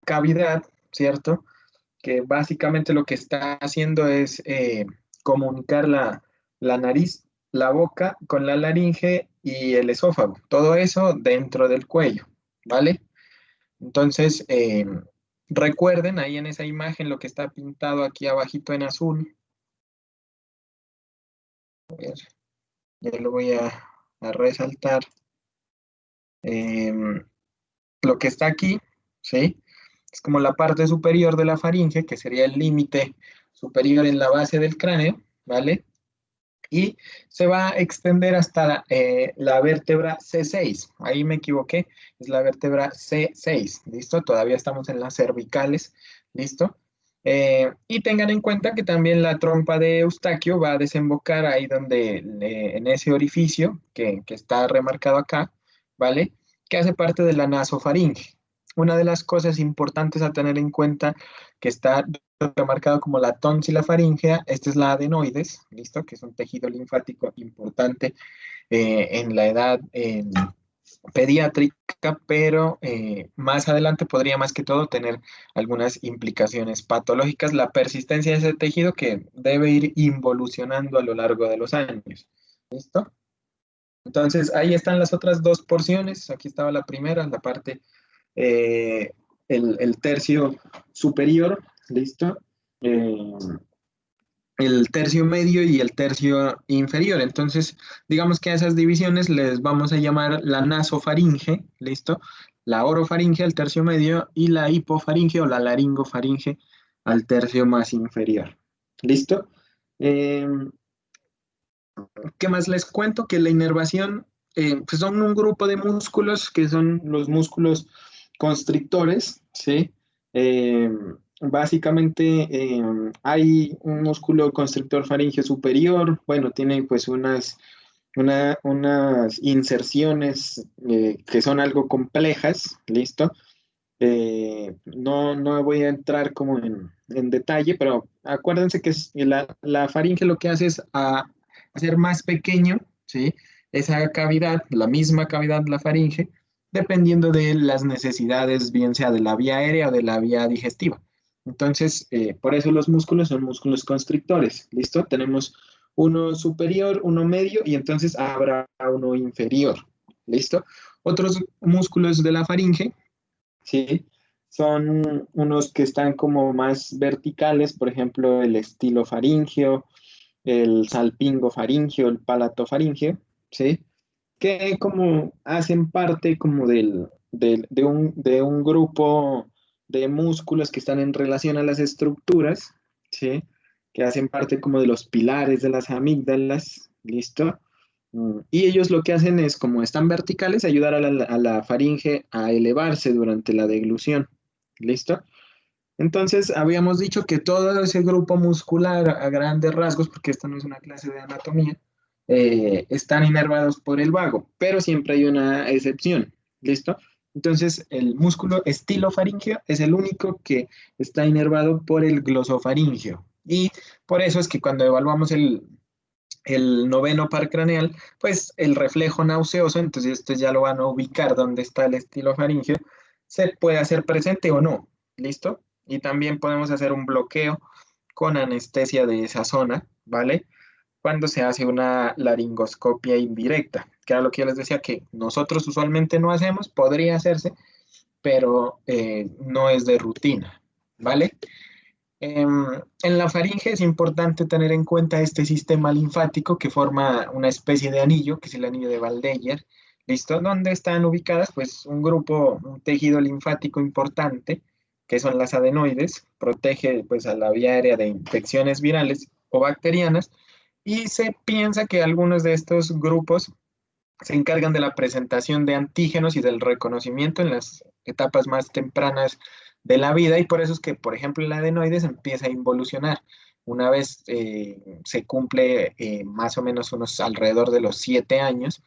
cavidad, ¿cierto? Que básicamente lo que está haciendo es comunicar la nariz, la boca con la laringe y el esófago. Todo eso dentro del cuello, ¿vale? Entonces, recuerden ahí en esa imagen lo que está pintado aquí abajito en azul. A ver, ya lo voy a resaltar. Em, lo que está aquí, ¿sí? Es como la parte superior de la faringe, que sería el límite superior en la base del cráneo, ¿vale? Y se va a extender hasta la vértebra C6. Ahí me equivoqué, es la vértebra C6, ¿listo? Todavía estamos en las cervicales, ¿listo? Y tengan en cuenta que también la trompa de Eustaquio va a desembocar ahí donde, en ese orificio que está remarcado acá, ¿vale? Que hace parte de la nasofaringe. Una de las cosas importantes a tener en cuenta que está remarcado como la tónsila faríngea, esta es la adenoides, ¿listo? Que es un tejido linfático importante en la edad pediátrica, pero más adelante podría más que todo tener algunas implicaciones patológicas, la persistencia de ese tejido que debe ir involucionando a lo largo de los años, ¿listo? Entonces, ahí están las otras dos porciones, aquí estaba la primera, la parte, eh, el tercio superior, ¿listo? Eh, el tercio medio y el tercio inferior. Entonces, digamos que a esas divisiones les vamos a llamar la nasofaringe, ¿listo? La orofaringe al tercio medio y la hipofaringe o la laringofaringe al tercio más inferior. ¿Listo? Eh, ¿Qué más les cuento? Que la inervación, pues son un grupo de músculos que son los músculos constrictores, ¿sí? Eh, básicamente hay un músculo constrictor faríngeo superior, bueno, tiene pues unas inserciones que son algo complejas, ¿listo? No voy a entrar como en detalle, pero acuérdense que la faringe lo que hace es hacer más pequeño, ¿sí? Esa cavidad, la misma cavidad de la faringe, dependiendo de las necesidades, bien sea de la vía aérea o de la vía digestiva. Entonces, por eso los músculos son músculos constrictores, ¿listo? Tenemos uno superior, uno medio y entonces habrá uno inferior, ¿listo? Otros músculos de la faringe, ¿sí? Son unos que están como más verticales, por ejemplo, el estilofaringeo, el salpingofaringeo, el palatofaringeo, ¿sí? Que como hacen parte como de un grupo de músculos que están en relación a las estructuras, ¿sí? Que hacen parte como de los pilares de las amígdalas, ¿listo? Y ellos lo que hacen es, como están verticales, ayudar a la faringe a elevarse durante la deglución, ¿listo? Entonces, habíamos dicho que todo ese grupo muscular a grandes rasgos, porque esta no es una clase de anatomía, están inervados por el vago, pero siempre hay una excepción, ¿listo? Entonces, el músculo estilofaringeo es el único que está inervado por el glosofaringeo. Y por eso es que cuando evaluamos el noveno par craneal, pues el reflejo nauseoso, entonces esto ya lo van a ubicar donde está el estilofaringeo, se puede hacer presente o no, ¿listo? Y también podemos hacer un bloqueo con anestesia de esa zona, ¿vale? Cuando se hace una laringoscopia indirecta, que era lo que yo les decía que nosotros usualmente no hacemos, podría hacerse, pero no es de rutina, ¿vale? En la faringe es importante tener en cuenta este sistema linfático que forma una especie de anillo, que es el anillo de Waldeyer, ¿listo? Donde están ubicadas, pues, un tejido linfático importante, que son las adenoides, protege, pues, a la vía aérea de infecciones virales o bacterianas, y se piensa que algunos de estos grupos se encargan de la presentación de antígenos y del reconocimiento en las etapas más tempranas de la vida y por eso es que, por ejemplo, el adenoides empieza a involucionar. Una vez se cumple más o menos unos alrededor de los 7 años,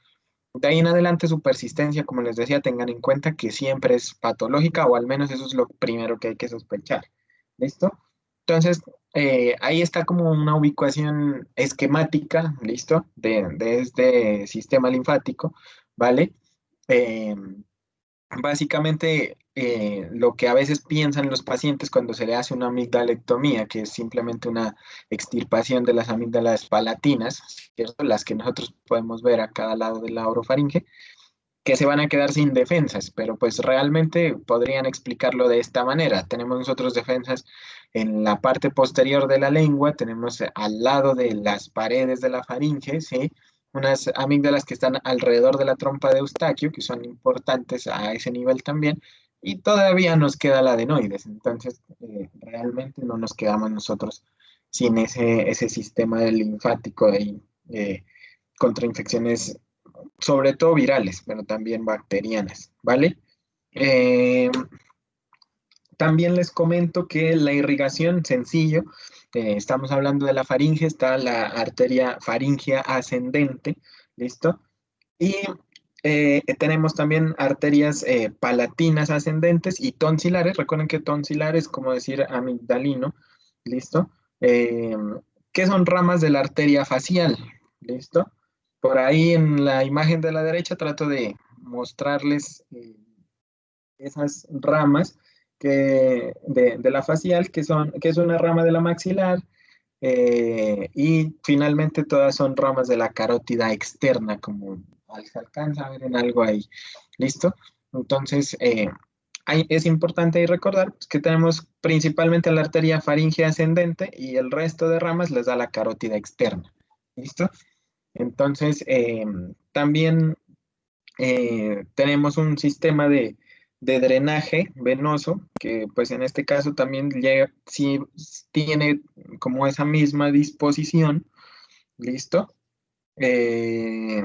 de ahí en adelante su persistencia, como les decía, tengan en cuenta que siempre es patológica o al menos eso es lo primero que hay que sospechar. ¿Listo? Entonces, ahí está como una ubicación esquemática, ¿listo? De este sistema linfático, ¿vale? Eh, Básicamente, lo que a veces piensan los pacientes cuando se le hace una amigdalectomía, que es simplemente una extirpación de las amígdalas palatinas, ¿cierto? Las que nosotros podemos ver a cada lado de la orofaringe, que se van a quedar sin defensas, pero pues realmente podrían explicarlo de esta manera. Tenemos nosotros defensas en la parte posterior de la lengua, tenemos al lado de las paredes de la faringe, ¿sí? Unas amígdalas que están alrededor de la trompa de Eustaquio, que son importantes a ese nivel también, y todavía nos queda la adenoides, entonces realmente no nos quedamos nosotros sin ese sistema linfático ahí, contra infecciones sobre todo virales, pero también bacterianas, ¿vale? Eh, También les comento que la irrigación, sencillo, estamos hablando de la faringe, está la arteria faríngea ascendente, ¿listo? Y tenemos también arterias palatinas ascendentes y tonsilares. Recuerden que tonsilar es como decir amigdalino, ¿listo? Eh, que son ramas de la arteria facial, ¿listo? Por ahí en la imagen de la derecha trato de mostrarles esas ramas de la facial, que es una rama de la maxilar, y finalmente todas son ramas de la carótida externa, como se alcanza a ver en algo ahí. ¿Listo? Entonces, es importante ahí recordar pues, que tenemos principalmente la arteria faríngea ascendente y el resto de ramas les da la carótida externa. ¿Listo? Entonces, también tenemos un sistema de drenaje venoso, que pues en este caso también llega, sí, tiene como esa misma disposición, ¿listo? Eh,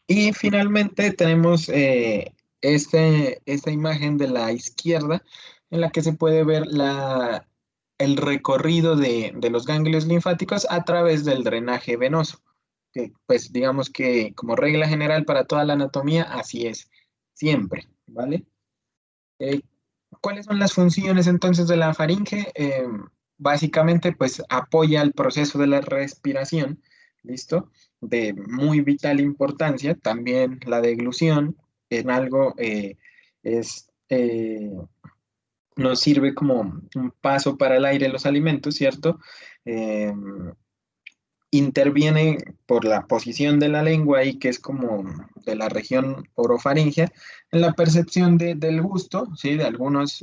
y finalmente tenemos esta imagen de la izquierda en la que se puede ver el recorrido de los ganglios linfáticos a través del drenaje venoso. Que, pues digamos que como regla general para toda la anatomía, así es siempre, ¿vale? Eh, ¿Cuáles son las funciones entonces de la faringe? Básicamente, pues apoya el proceso de la respiración, ¿listo? De muy vital importancia. También la deglución en algo es, nos sirve como un paso para el aire en los alimentos, ¿cierto? Eh, Interviene por la posición de la lengua y que es como de la región orofaringea en la percepción del gusto, ¿sí? De algunos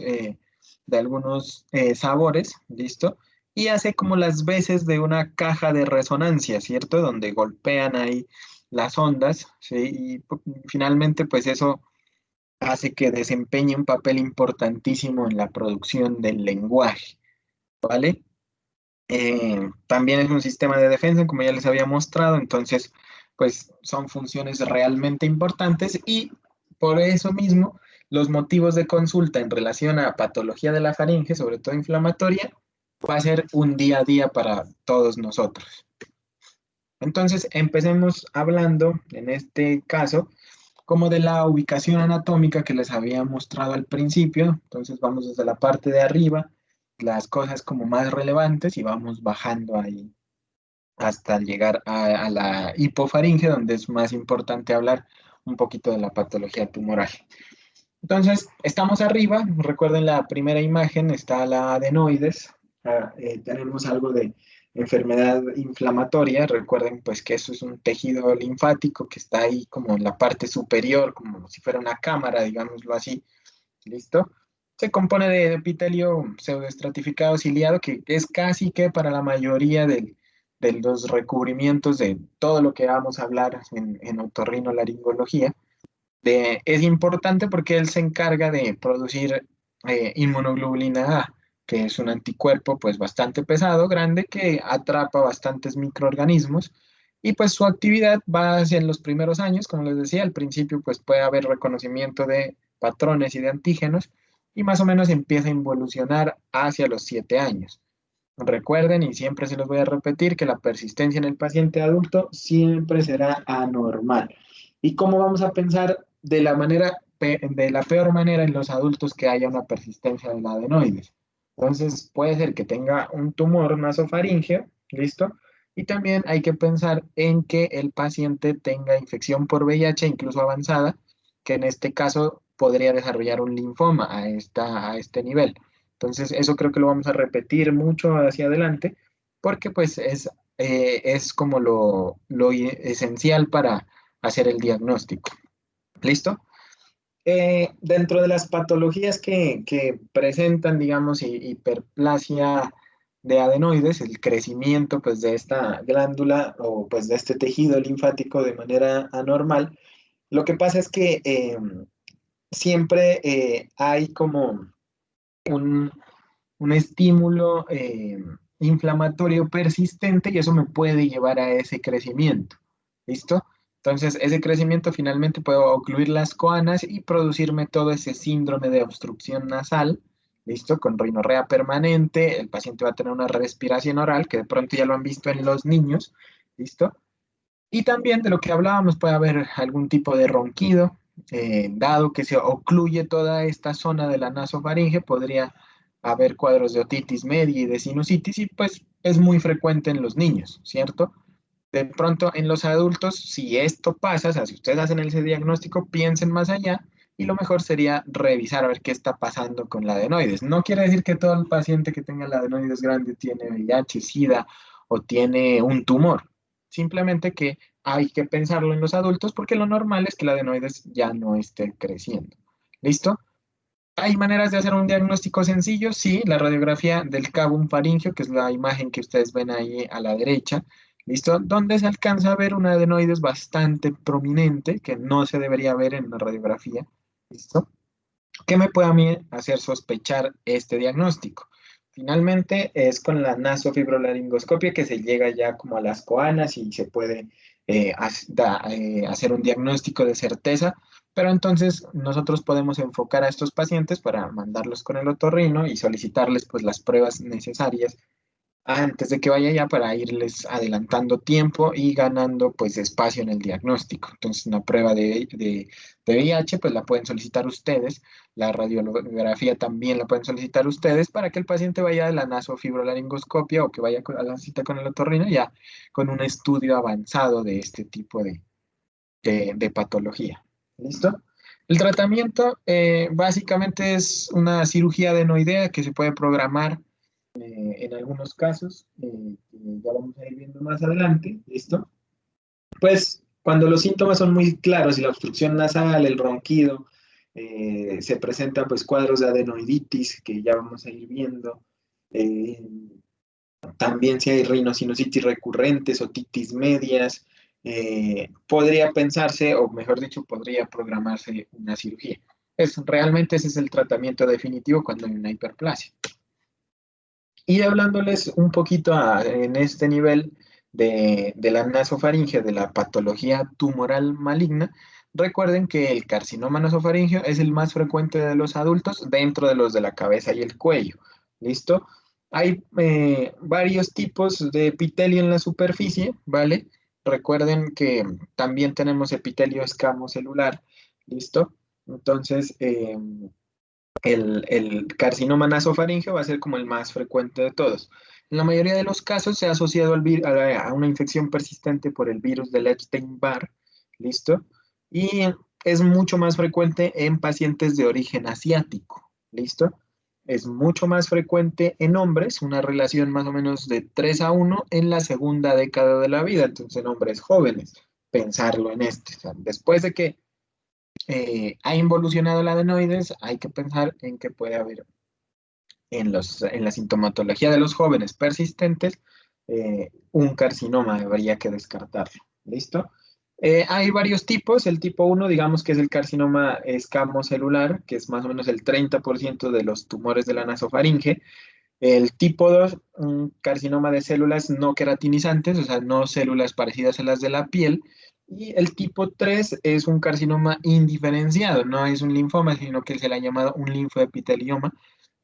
sabores, ¿listo? Y hace como las veces de una caja de resonancia, ¿cierto? Donde golpean ahí las ondas, ¿sí? Y finalmente pues eso hace que desempeñe un papel importantísimo en la producción del lenguaje, ¿vale? También es un sistema de defensa, como ya les había mostrado, entonces, pues son funciones realmente importantes y por eso mismo los motivos de consulta en relación a patología de la faringe, sobre todo inflamatoria, va a ser un día a día para todos nosotros. Entonces, empecemos hablando, en este caso, como de la ubicación anatómica que les había mostrado al principio. Entonces, vamos desde la parte de arriba, las cosas como más relevantes y vamos bajando ahí hasta llegar a la hipofaringe, donde es más importante hablar un poquito de la patología tumoral. Entonces, estamos arriba, recuerden la primera imagen, está la adenoides, tenemos algo de enfermedad inflamatoria, recuerden pues que eso es un tejido linfático que está ahí como en la parte superior, como si fuera una cámara, digámoslo así, ¿listo? Se compone de epitelio pseudoestratificado ciliado, que es casi que para la mayoría de los recubrimientos de todo lo que vamos a hablar en otorrinolaringología. Es importante porque él se encarga de producir inmunoglobulina A, que es un anticuerpo pues bastante pesado, grande, que atrapa bastantes microorganismos y pues su actividad va hacia en los primeros años, como les decía, al principio pues puede haber reconocimiento de patrones y de antígenos y más o menos empieza a involucionar hacia los 7 años. Recuerden, y siempre se los voy a repetir, que la persistencia en el paciente adulto siempre será anormal. ¿Y cómo vamos a pensar de la manera, de la peor manera en los adultos que haya una persistencia del adenoides? Entonces, puede ser que tenga un tumor nasofaríngeo, ¿listo? Y también hay que pensar en que el paciente tenga infección por VIH, incluso avanzada, que en este caso podría desarrollar un linfoma a este nivel. Entonces, eso creo que lo vamos a repetir mucho hacia adelante, porque pues es como lo esencial para hacer el diagnóstico. ¿Listo? Dentro de las patologías que presentan, digamos, hiperplasia de adenoides, el crecimiento pues, de esta glándula o pues, de este tejido linfático de manera anormal, lo que pasa es que siempre hay como un, un estímulo inflamatorio persistente y eso me puede llevar a ese crecimiento. ¿Listo? Entonces, ese crecimiento finalmente puede ocluir las coanas y producirme todo ese síndrome de obstrucción nasal. ¿Listo? Con rinorrea permanente, el paciente va a tener una respiración oral, que de pronto ya lo han visto en los niños. ¿Listo? Y también de lo que hablábamos, puede haber algún tipo de ronquido, dado que se ocluye toda esta zona de la nasofaringe, podría haber cuadros de otitis media y de sinusitis, y pues es muy frecuente en los niños, ¿cierto? De pronto en los adultos, si esto pasa, o sea, si ustedes hacen ese diagnóstico, piensen más allá y lo mejor sería revisar a ver qué está pasando con la adenoides. No quiere decir que todo el paciente que tenga la adenoides grande tiene VIH, SIDA o tiene un tumor. Simplemente que hay que pensarlo en los adultos porque lo normal es que la adenoides ya no esté creciendo. ¿Listo? ¿Hay maneras de hacer un diagnóstico sencillo? Sí, la radiografía del cavum faríngeo, que es la imagen que ustedes ven ahí a la derecha, ¿listo? Donde se alcanza a ver una adenoides bastante prominente, que no se debería ver en una radiografía, ¿listo? ¿Qué me puede a mí hacer sospechar este diagnóstico? Finalmente es con la nasofibrolaringoscopia que se llega ya como a las coanas y se puede hacer un diagnóstico de certeza, pero entonces nosotros podemos enfocar a estos pacientes para mandarlos con el otorrino y solicitarles pues las pruebas necesarias antes de que vaya ya para irles adelantando tiempo y ganando pues espacio en el diagnóstico. Entonces una prueba de VIH pues la pueden solicitar ustedes, la radiografía también la pueden solicitar ustedes para que el paciente vaya a la nasofibrolaringoscopia o que vaya a la cita con el otorrino ya con un estudio avanzado de este tipo de patología. ¿Listo? El tratamiento básicamente es una cirugía adenoidea que se puede programar en algunos casos, que ya vamos a ir viendo más adelante, ¿listo? Pues cuando los síntomas son muy claros y la obstrucción nasal, el ronquido, se presentan pues cuadros de adenoiditis que ya vamos a ir viendo. eh, También si hay rinosinusitis recurrentes, otitis medias, podría pensarse, o mejor dicho, podría programarse una cirugía. Realmente ese es el tratamiento definitivo cuando hay una hiperplasia. Y hablándoles un poquito en este nivel de la nasofaringe, de la patología tumoral maligna, recuerden que el carcinoma nasofaringeo es el más frecuente de los adultos dentro de los de la cabeza y el cuello. ¿Listo? Hay varios tipos de epitelio en la superficie, ¿vale? Recuerden que también tenemos epitelio escamocelular, ¿listo? Entonces, el carcinoma nasofaríngeo va a ser como el más frecuente de todos. En la mayoría de los casos se ha asociado a una infección persistente por el virus del Epstein-Barr, ¿listo? Y es mucho más frecuente en pacientes de origen asiático, ¿listo? Es mucho más frecuente en hombres, una relación más o menos de 3 a 1 en la segunda década de la vida, entonces en hombres jóvenes, pensarlo en este. O sea, después de que ha involucionado el adenoides, hay que pensar en que puede haber en la sintomatología de los jóvenes persistentes un carcinoma, habría que descartarlo. ¿Listo? Hay varios tipos. El tipo uno, digamos que es el carcinoma escamocelular, que es más o menos el 30% de los tumores de la nasofaringe. El tipo 2, un carcinoma de células no queratinizantes, o sea, no células parecidas a las de la piel. Y el tipo 3 es un carcinoma indiferenciado, no es un linfoma, sino que se le ha llamado un linfoepitelioma,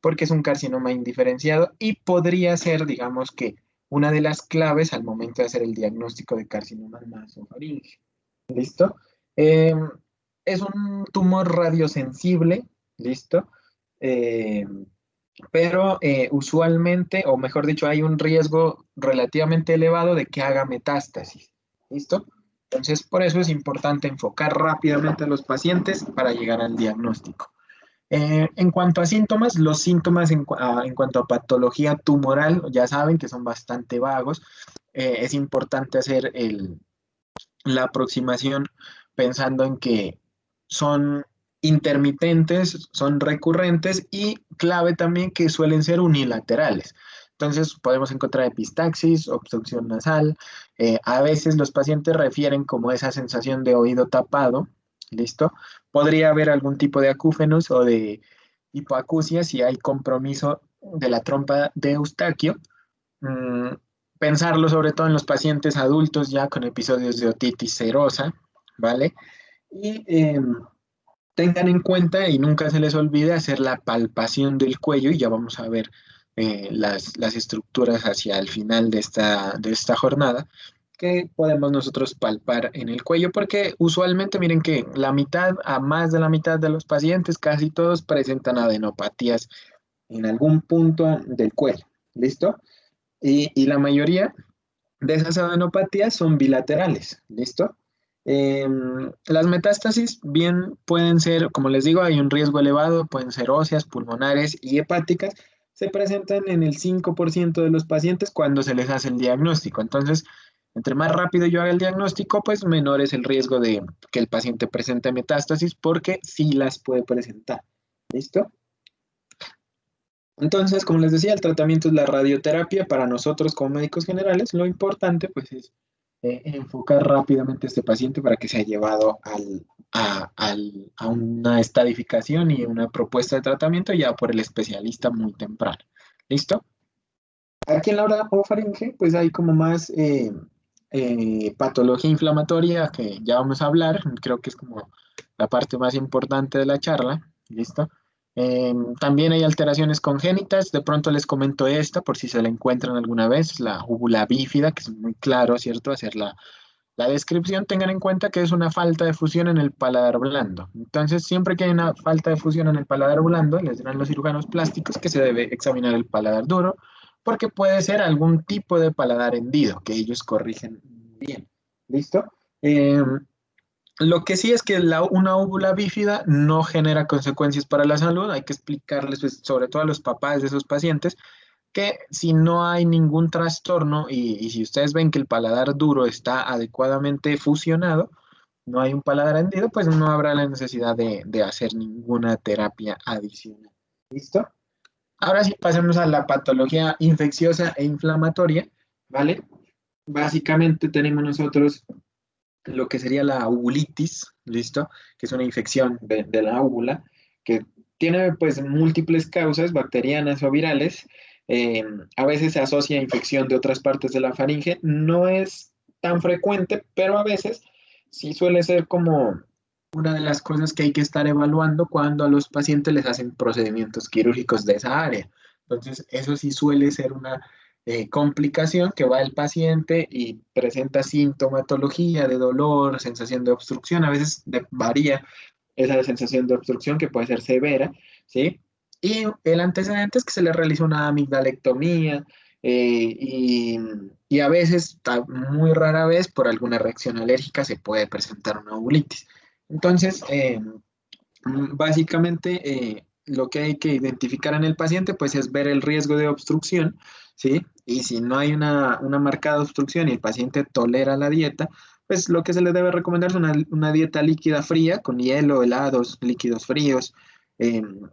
porque es un carcinoma indiferenciado y podría ser, digamos que, una de las claves al momento de hacer el diagnóstico de carcinoma nasofaríngeo. ¿Listo? Eh, es un tumor radiosensible, ¿listo? Eh, pero usualmente, o mejor dicho, hay un riesgo relativamente elevado de que haga metástasis. ¿Listo? Entonces, por eso es importante enfocar rápidamente a los pacientes para llegar al diagnóstico. En cuanto a síntomas, los síntomas en cuanto a patología tumoral, ya saben que son bastante vagos. Es importante hacer la aproximación pensando en que son intermitentes, son recurrentes y clave también que suelen ser unilaterales. Entonces podemos encontrar epistaxis, obstrucción nasal. A veces los pacientes refieren como esa sensación de oído tapado. ¿Listo? Podría haber algún tipo de acúfenos o de hipoacusia si hay compromiso de la trompa de Eustaquio. Mm, Pensarlo sobre todo en los pacientes adultos ya con episodios de otitis serosa, ¿vale? Y tengan en cuenta y nunca se les olvide hacer la palpación del cuello y ya vamos a ver las estructuras hacia el final de esta jornada que podemos nosotros palpar en el cuello, porque usualmente miren que la mitad a más de la mitad de los pacientes, casi todos presentan adenopatías en algún punto del cuello. ¿Listo? Y la mayoría de esas adenopatías son bilaterales, ¿listo? Las metástasis bien pueden ser, como les digo, hay un riesgo elevado, pueden ser óseas, pulmonares y hepáticas, se presentan en el 5% de los pacientes cuando se les hace el diagnóstico. Entonces, entre más rápido yo haga el diagnóstico, pues menor es el riesgo de que el paciente presente metástasis porque sí las puede presentar. ¿Listo? Entonces, como les decía, el tratamiento es la radioterapia. Para nosotros como médicos generales, lo importante pues es enfocar rápidamente a este paciente para que sea llevado a una estadificación y una propuesta de tratamiento ya por el especialista muy temprano. ¿Listo? Aquí en la orofaringe pues hay como más patología inflamatoria que ya vamos a hablar. Creo que es como la parte más importante de la charla. ¿Listo? También hay alteraciones congénitas, de pronto les comento esta por si se la encuentran alguna vez, la úvula bífida, que es muy claro, ¿cierto? Hacer la descripción, tengan en cuenta que es una falta de fusión en el paladar blando. Entonces, siempre que hay una falta de fusión en el paladar blando, les dirán los cirujanos plásticos que se debe examinar el paladar duro, porque puede ser algún tipo de paladar hendido, que ellos corrigen bien. ¿Listo? Lo que sí es que una úvula bífida no genera consecuencias para la salud. Hay que explicarles, pues, sobre todo a los papás de esos pacientes, que si no hay ningún trastorno y si ustedes ven que el paladar duro está adecuadamente fusionado, no hay un paladar hendido, pues no habrá la necesidad de hacer ninguna terapia adicional. ¿Listo? Ahora sí pasemos a la patología infecciosa e inflamatoria, ¿vale? Básicamente tenemos nosotros lo que sería la uvulitis, ¿listo? Que es una infección de la úvula, que tiene pues múltiples causas bacterianas o virales. A veces se asocia a infección de otras partes de la faringe. No es tan frecuente, pero a veces sí suele ser como una de las cosas que hay que estar evaluando cuando a los pacientes les hacen procedimientos quirúrgicos de esa área. Entonces, eso sí suele ser una complicación que va el paciente y presenta sintomatología de dolor, sensación de obstrucción, a veces varía esa sensación de obstrucción que puede ser severa, ¿sí? Y el antecedente es que se le realiza una amigdalectomía y a veces, muy rara vez, por alguna reacción alérgica se puede presentar una uvulitis. Entonces, básicamente, lo que hay que identificar en el paciente, pues es ver el riesgo de obstrucción, ¿sí? Y si no hay una marcada obstrucción y el paciente tolera la dieta, pues lo que se le debe recomendar es una dieta líquida fría con hielo, helados, líquidos fríos.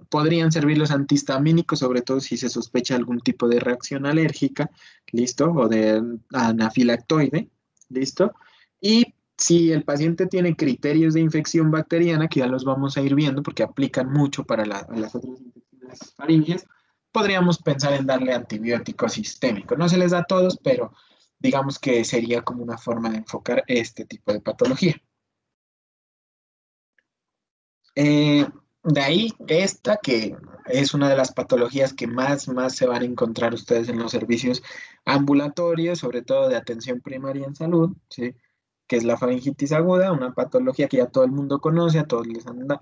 Podrían servir los antihistamínicos, sobre todo si se sospecha algún tipo de reacción alérgica, ¿listo? O de anafilactoide, ¿listo? Y si el paciente tiene criterios de infección bacteriana, que ya los vamos a ir viendo porque aplican mucho para las otras infecciones faringes, podríamos pensar en darle antibiótico sistémico. No se les da a todos, pero digamos que sería como una forma de enfocar este tipo de patología. De ahí esta que es una de las patologías que más se van a encontrar ustedes en los servicios ambulatorios, sobre todo de atención primaria en salud, ¿sí? Que es la faringitis aguda, una patología que ya todo el mundo conoce, a todos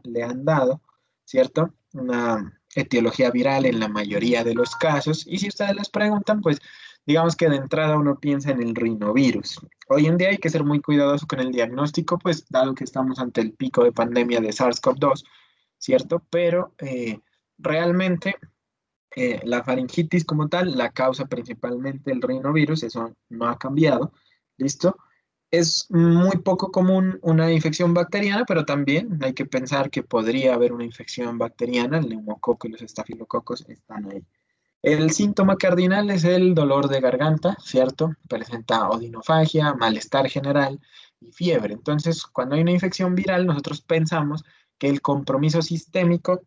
le han dado, ¿cierto? Una etiología viral en la mayoría de los casos, y si ustedes les preguntan, pues digamos que de entrada uno piensa en el rinovirus. Hoy en día hay que ser muy cuidadoso con el diagnóstico, pues dado que estamos ante el pico de pandemia de SARS-CoV-2, ¿cierto? Pero realmente la faringitis como tal la causa principalmente el rinovirus, eso no ha cambiado, ¿listo? Es muy poco común una infección bacteriana, pero también hay que pensar que podría haber una infección bacteriana, el neumococo y los estafilococos están ahí. El síntoma cardinal es el dolor de garganta, ¿cierto? Presenta odinofagia, malestar general y fiebre. Entonces, cuando hay una infección viral, nosotros pensamos que el compromiso sistémico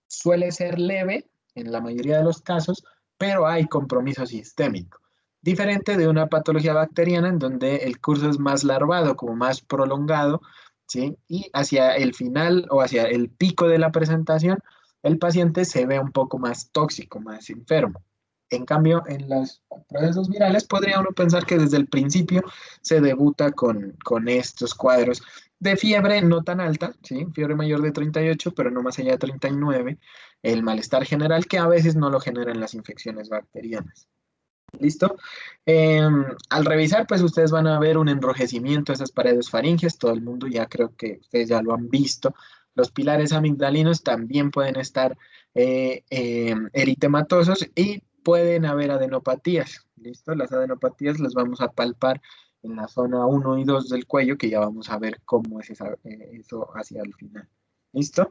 suele ser leve en la mayoría de los casos, pero hay compromiso sistémico. Diferente de una patología bacteriana en donde el curso es más larvado, como más prolongado, ¿sí? Y hacia el final o hacia el pico de la presentación el paciente se ve un poco más tóxico, más enfermo. En cambio, en los procesos virales podría uno pensar que desde el principio se debuta con estos cuadros de fiebre no tan alta, ¿sí? Fiebre mayor de 38, pero no más allá de 39, el malestar general que a veces no lo generan las infecciones bacterianas. ¿Listo? Eh, Al revisar, pues ustedes van a ver un enrojecimiento de esas paredes faringes, todo el mundo ya creo que ustedes ya lo han visto. Los pilares amigdalinos también pueden estar eritematosos y pueden haber adenopatías. ¿Listo? Las adenopatías las vamos a palpar en la zona uno y 2 del cuello, que ya vamos a ver cómo es eso hacia el final. ¿Listo?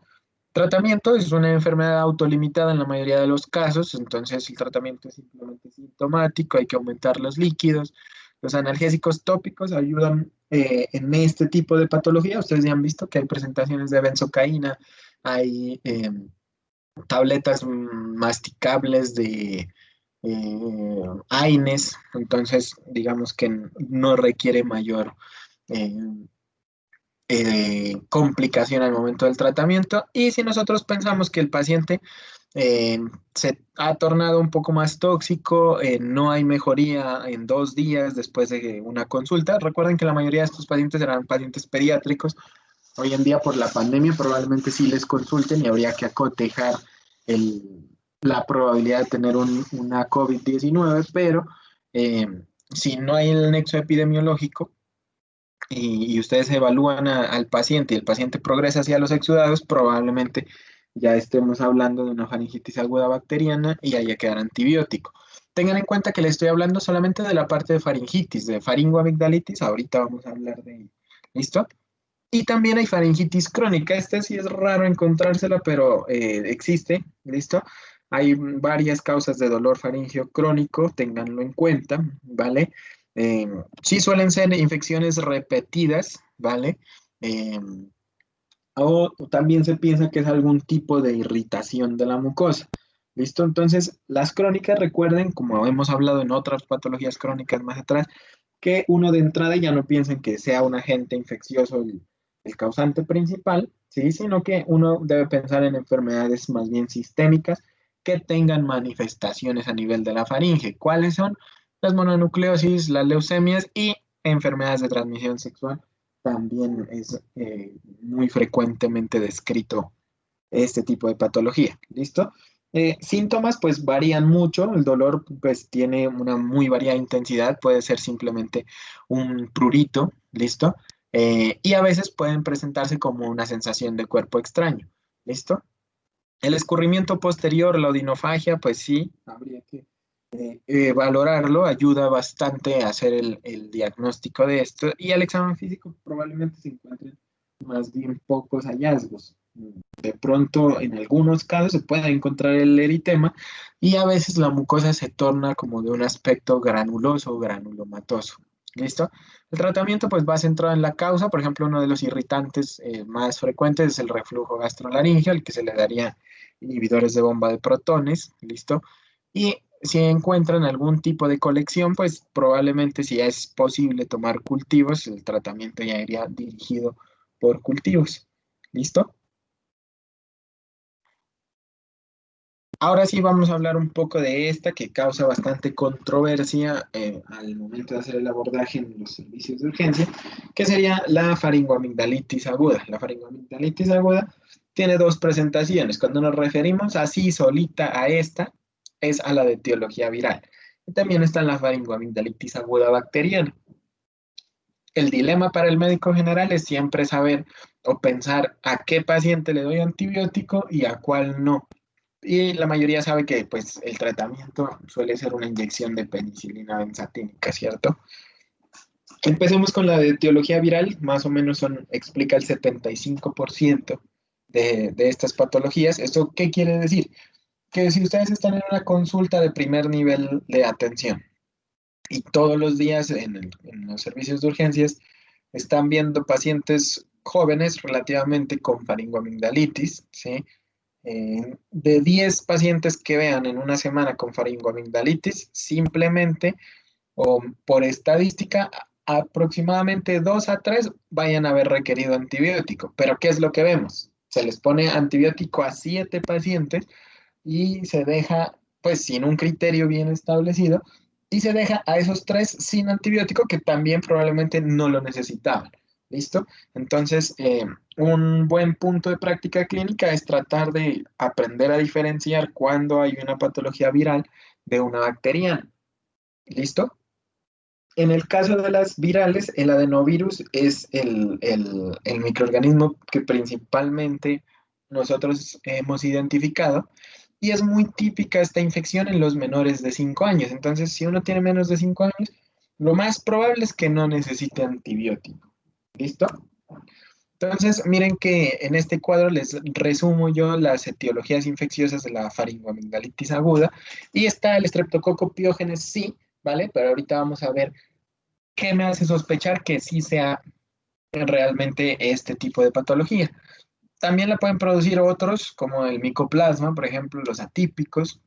Tratamiento es una enfermedad autolimitada en la mayoría de los casos, entonces el tratamiento es simplemente sintomático, hay que aumentar los líquidos. Los analgésicos tópicos ayudan en este tipo de patología. Ustedes ya han visto que hay presentaciones de benzocaína, hay tabletas masticables de AINES, entonces digamos que no requiere mayor eh, complicación al momento del tratamiento. Y si nosotros pensamos que el paciente eh, se ha tornado un poco más tóxico, no hay mejoría en 2 días después de una consulta, recuerden que la mayoría de estos pacientes eran pacientes pediátricos. Hoy en día por la pandemia probablemente sí les consulten y habría que acotejar la probabilidad de tener una COVID-19, pero eh, si no hay el nexo epidemiológico, y ustedes evalúan al paciente y el paciente progresa hacia los exudados, probablemente ya estemos hablando de una faringitis aguda bacteriana y haya que dar antibiótico. Tengan en cuenta que le estoy hablando solamente de la parte de faringitis, de faringoamigdalitis, ahorita vamos a hablar de ello. ¿Listo? Y también hay faringitis crónica, esta sí es raro encontrársela, pero existe, ¿listo? Hay varias causas de dolor faríngeo crónico, ténganlo en cuenta, ¿vale? Eh, sí suelen ser infecciones repetidas, ¿vale? Eh, o también se piensa que es algún tipo de irritación de la mucosa, ¿listo? Entonces, las crónicas, recuerden, como hemos hablado en otras patologías crónicas más atrás, que uno de entrada ya no piensa en que sea un agente infeccioso el causante principal, ¿sí? Sino que uno debe pensar en enfermedades más bien sistémicas que tengan manifestaciones a nivel de la faringe. ¿Cuáles son? Las mononucleosis, las leucemias y enfermedades de transmisión sexual. También es muy frecuentemente descrito este tipo de patología. ¿Listo? Síntomas pues varían mucho, el dolor pues tiene una muy variada intensidad, puede ser simplemente un prurito, ¿listo? Y a veces pueden presentarse como una sensación de cuerpo extraño, ¿listo? El escurrimiento posterior, la odinofagia, pues sí, habría que valorarlo, ayuda bastante a hacer el diagnóstico de esto y al examen físico probablemente se encuentren más bien pocos hallazgos. De pronto, en algunos casos se puede encontrar el eritema y a veces la mucosa se torna como de un aspecto granuloso o granulomatoso. ¿Listo? El tratamiento pues va centrado en la causa, por ejemplo, uno de los irritantes más frecuentes es el reflujo gastrolaringeo, al que se le daría inhibidores de bomba de protones, ¿listo? Y si encuentran algún tipo de colección, pues probablemente si es posible tomar cultivos, el tratamiento ya iría dirigido por cultivos, ¿listo? Ahora sí vamos a hablar un poco de esta que causa bastante controversia al momento de hacer el abordaje en los servicios de urgencia, que sería la faringoamigdalitis aguda. La faringoamigdalitis aguda tiene dos presentaciones. Cuando nos referimos así solita a esta, es a la de etiología viral. Y también está la faringoamigdalitis aguda bacteriana. El dilema para el médico general es siempre saber o pensar a qué paciente le doy antibiótico y a cuál no. Y la mayoría sabe que pues, el tratamiento suele ser una inyección de penicilina benzatínica, ¿cierto? Empecemos con la de etiología viral, más o menos explica el 75% de estas patologías. ¿Esto qué quiere decir? Que si ustedes están en una consulta de primer nivel de atención y todos los días en los servicios de urgencias están viendo pacientes jóvenes relativamente con faringoamigdalitis, ¿sí? De 10 pacientes que vean en una semana con faringoamigdalitis, simplemente o por estadística, aproximadamente 2 a 3 vayan a haber requerido antibiótico. Pero ¿qué es lo que vemos? Se les pone antibiótico a 7 pacientes y se deja, pues, sin un criterio bien establecido, y se deja a esos 3 sin antibiótico que también probablemente no lo necesitaban. ¿Listo? Entonces, un buen punto de práctica clínica es tratar de aprender a diferenciar cuando hay una patología viral de una bacteriana. ¿Listo? En el caso de las virales, el adenovirus es el microorganismo que principalmente nosotros hemos identificado y es muy típica esta infección en los menores de 5 años. Entonces, si uno tiene menos de 5 años, lo más probable es que no necesite antibiótico. ¿Listo? Entonces, miren que en este cuadro les resumo yo las etiologías infecciosas de la faringoamigdalitis aguda y está el estreptococo piógenes, sí, ¿vale? Pero ahorita vamos a ver qué me hace sospechar que sí sea realmente este tipo de patología. También la pueden producir otros, como el micoplasma, por ejemplo, los atípicos,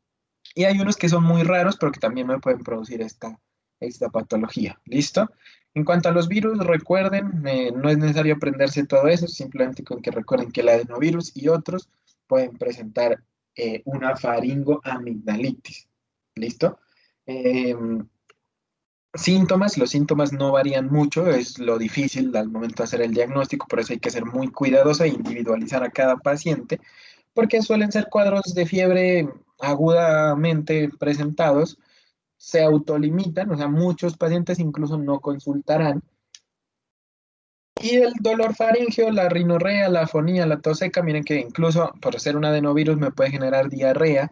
y hay unos que son muy raros, pero que también me pueden producir esta patología. ¿Listo? En cuanto a los virus, recuerden, no es necesario aprenderse todo eso, simplemente con que recuerden que el adenovirus y otros pueden presentar una faringoamigdalitis. ¿Listo? Síntomas, los síntomas no varían mucho, es lo difícil al momento de hacer el diagnóstico, por eso hay que ser muy cuidadoso e individualizar a cada paciente, porque suelen ser cuadros de fiebre agudamente presentados, se autolimitan, o sea, muchos pacientes incluso no consultarán. Y el dolor faríngeo, la rinorrea, la afonía, la tos seca, miren que incluso por ser un adenovirus me puede generar diarrea,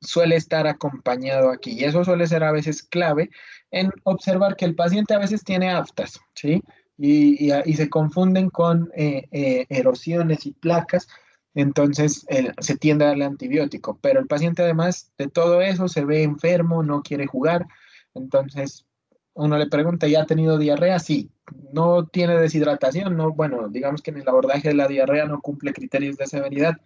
suele estar acompañado aquí. Y eso suele ser a veces clave en observar que el paciente a veces tiene aftas, ¿sí? Y se confunden con erosiones y placas, entonces se tiende a darle antibiótico. Pero el paciente además de todo eso se ve enfermo, no quiere jugar, entonces uno le pregunta, ¿ya ha tenido diarrea? Sí. No tiene deshidratación, no, bueno, digamos que en el abordaje de la diarrea no cumple criterios de severidad.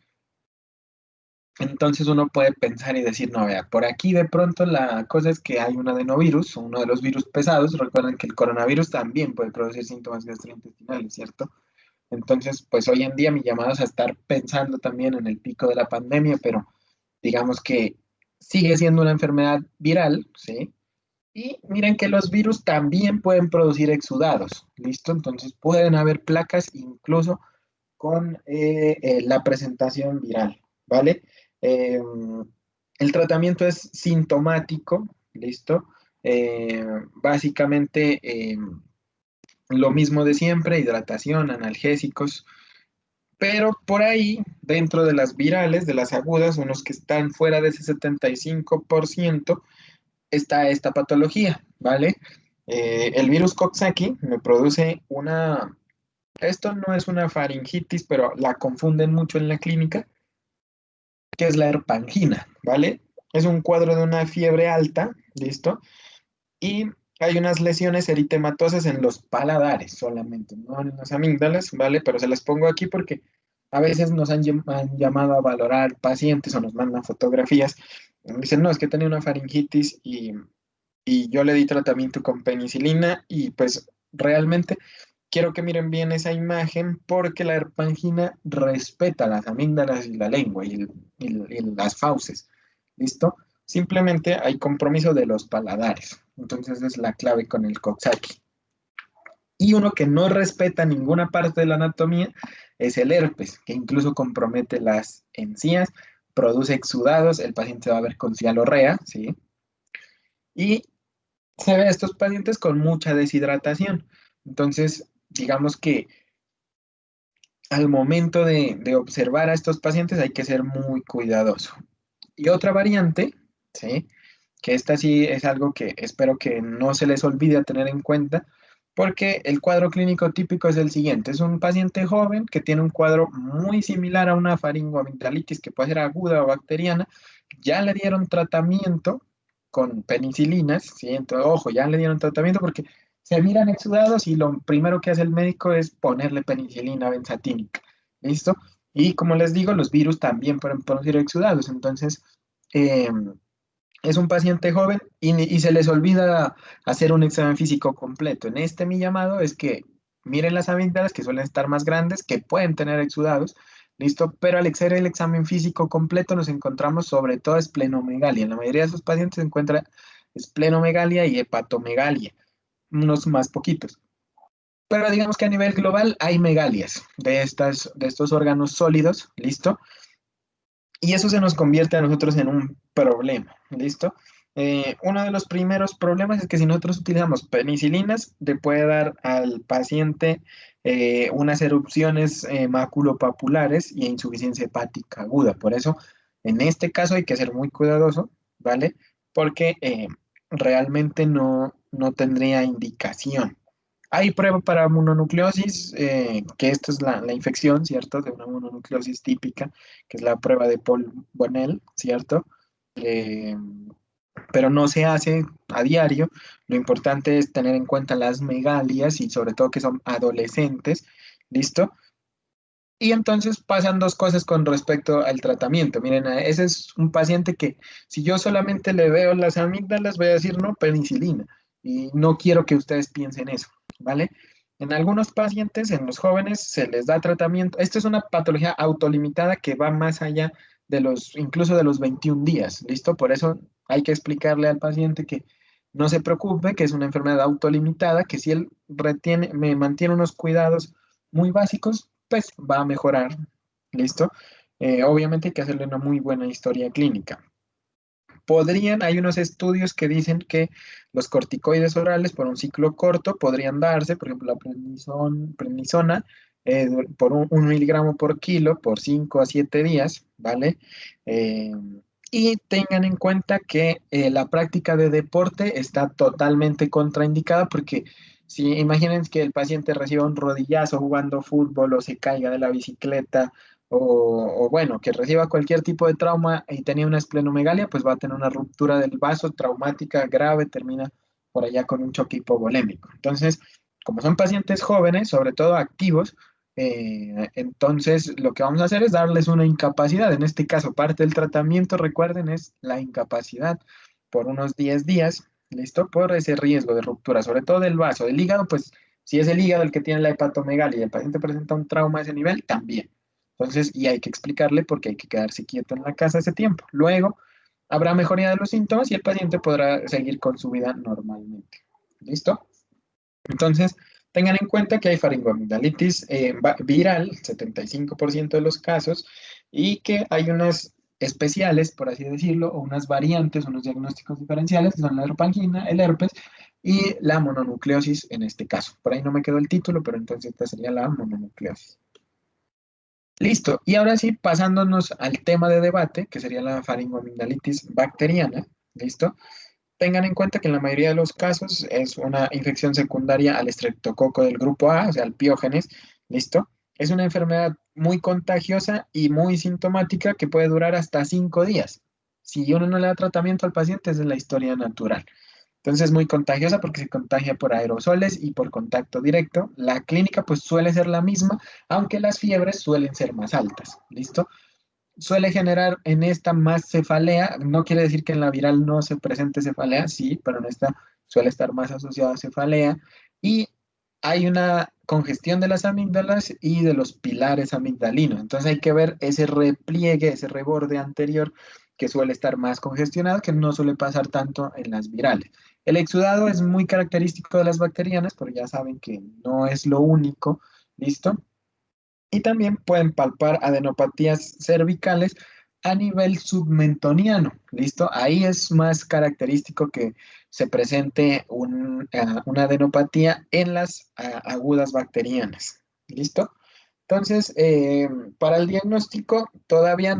Entonces uno puede pensar y decir, no, vea, por aquí de pronto la cosa es que hay un adenovirus, uno de los virus pesados. Recuerden que el coronavirus también puede producir síntomas gastrointestinales, ¿cierto? Entonces, pues hoy en día mi llamado es a estar pensando también en el pico de la pandemia, pero digamos que sigue siendo una enfermedad viral, ¿sí? Y miren que los virus también pueden producir exudados, ¿listo? Entonces pueden haber placas incluso con la presentación viral, ¿vale? Eh, el tratamiento es sintomático, ¿listo? Básicamente lo mismo de siempre, hidratación, analgésicos, pero por ahí, dentro de las virales, de las agudas, unos que están fuera de ese 75%, está esta patología, ¿vale? El virus Coxsackie me produce esto no es una faringitis, pero la confunden mucho en la clínica, que es la herpangina, ¿vale? Es un cuadro de una fiebre alta, ¿listo? Y hay unas lesiones eritematosas en los paladares solamente, no en las amígdalas, ¿vale? Pero se las pongo aquí porque a veces nos han llamado a valorar pacientes o nos mandan fotografías. Dicen, no, es que tenía una faringitis y yo le di tratamiento con penicilina y pues realmente quiero que miren bien esa imagen porque la herpangina respeta las amígdalas y la lengua y las fauces. ¿Listo? Simplemente hay compromiso de los paladares. Entonces es la clave con el Coxsackie. Y uno que no respeta ninguna parte de la anatomía es el herpes, que incluso compromete las encías, produce exudados, el paciente va a ver con cialorrea, ¿sí? y se ve a estos pacientes con mucha deshidratación. Entonces, digamos que al momento de observar a estos pacientes hay que ser muy cuidadoso. Y otra variante, ¿sí? Que esta sí es algo que espero que no se les olvide a tener en cuenta, porque el cuadro clínico típico es el siguiente. Es un paciente joven que tiene un cuadro muy similar a una faringoamigdalitis que puede ser aguda o bacteriana. Ya le dieron tratamiento con penicilinas, ¿sí? Entonces, ojo, ya le dieron tratamiento porque se miran exudados y lo primero que hace el médico es ponerle penicilina benzatínica. ¿Listo? Y como les digo, los virus también pueden producir exudados. Entonces, eh, es un paciente joven y se les olvida hacer un examen físico completo. En este mi llamado es que miren las amígdalas que suelen estar más grandes, que pueden tener exudados, ¿listo? Pero al hacer el examen físico completo nos encontramos sobre todo esplenomegalia. En la mayoría de esos pacientes se encuentra esplenomegalia y hepatomegalia, unos más poquitos. Pero digamos que a nivel global hay megalias de estos órganos sólidos, ¿listo? Y eso se nos convierte a nosotros en un problema, ¿listo? Uno de los primeros problemas es que si nosotros utilizamos penicilinas, le puede dar al paciente unas erupciones maculopapulares y insuficiencia hepática aguda. Por eso, en este caso hay que ser muy cuidadoso, ¿vale? Porque realmente no tendría indicación. Hay prueba para mononucleosis, que esta es la infección, ¿cierto? De una mononucleosis típica, que es la prueba de Paul Bonnell, ¿cierto? Eh, pero no se hace a diario. Lo importante es tener en cuenta las megalias y sobre todo que son adolescentes, ¿listo? Y entonces pasan dos cosas con respecto al tratamiento. Miren, ese es un paciente que si yo solamente le veo las amígdalas, voy a decir no, penicilina. Y no quiero que ustedes piensen eso, ¿vale? En algunos pacientes, en los jóvenes, se les da tratamiento. Esto es una patología autolimitada que va más allá de incluso de los 21 días, ¿listo? Por eso hay que explicarle al paciente que no se preocupe, que es una enfermedad autolimitada, que si él me mantiene unos cuidados muy básicos, pues va a mejorar. ¿Listo? Obviamente hay que hacerle una muy buena historia clínica. Hay unos estudios que dicen que los corticoides orales por un ciclo corto podrían darse, por ejemplo, la prednisona, por 1 miligramo por kilo por 5 a 7 días, ¿vale? Eh, y tengan en cuenta que la práctica de deporte está totalmente contraindicada porque si imaginen que el paciente reciba un rodillazo jugando fútbol o se caiga de la bicicleta o bueno, que reciba cualquier tipo de trauma y tenía una esplenomegalia, pues va a tener una ruptura del vaso traumática grave, termina por allá con un choque hipovolémico. Entonces, como son pacientes jóvenes, sobre todo activos, entonces lo que vamos a hacer es darles una incapacidad. En este caso, parte del tratamiento, recuerden, es la incapacidad por unos 10 días, ¿listo? Por ese riesgo de ruptura, sobre todo del vaso. Del hígado, pues si es el hígado el que tiene la hepatomegalia y el paciente presenta un trauma a ese nivel, también. Entonces, y hay que explicarle porque hay que quedarse quieto en la casa ese tiempo. Luego, habrá mejoría de los síntomas y el paciente podrá seguir con su vida normalmente. ¿Listo? Entonces, tengan en cuenta que hay faringoamigdalitis viral, 75% de los casos, y que hay unas especiales, por así decirlo, o unas variantes, unos diagnósticos diferenciales, que son la herpangina, el herpes y la mononucleosis en este caso. Por ahí no me quedó el título, pero entonces esta sería la mononucleosis. Listo. Y ahora sí, pasándonos al tema de debate, que sería la faringoamigdalitis bacteriana. ¿Listo? Tengan en cuenta que en la mayoría de los casos es una infección secundaria al estreptococo del grupo A, o sea, al piógenes. ¿Listo? Es una enfermedad muy contagiosa y muy sintomática que puede durar hasta 5 días. Si uno no le da tratamiento al paciente, esa es la historia natural. Entonces es muy contagiosa porque se contagia por aerosoles y por contacto directo. La clínica pues suele ser la misma, aunque las fiebres suelen ser más altas. ¿Listo? Suele generar en esta más cefalea. No quiere decir que en la viral no se presente cefalea, sí, pero en esta suele estar más asociada a cefalea. Y hay una congestión de las amígdalas y de los pilares amigdalinos. Entonces hay que ver ese repliegue, ese reborde anterior que suele estar más congestionado, que no suele pasar tanto en las virales. El exudado es muy característico de las bacterianas, pero ya saben que no es lo único, ¿listo? Y también pueden palpar adenopatías cervicales a nivel submentoniano, ¿listo? Ahí es más característico que se presente una adenopatía en las agudas bacterianas, ¿listo? Entonces, para el diagnóstico todavía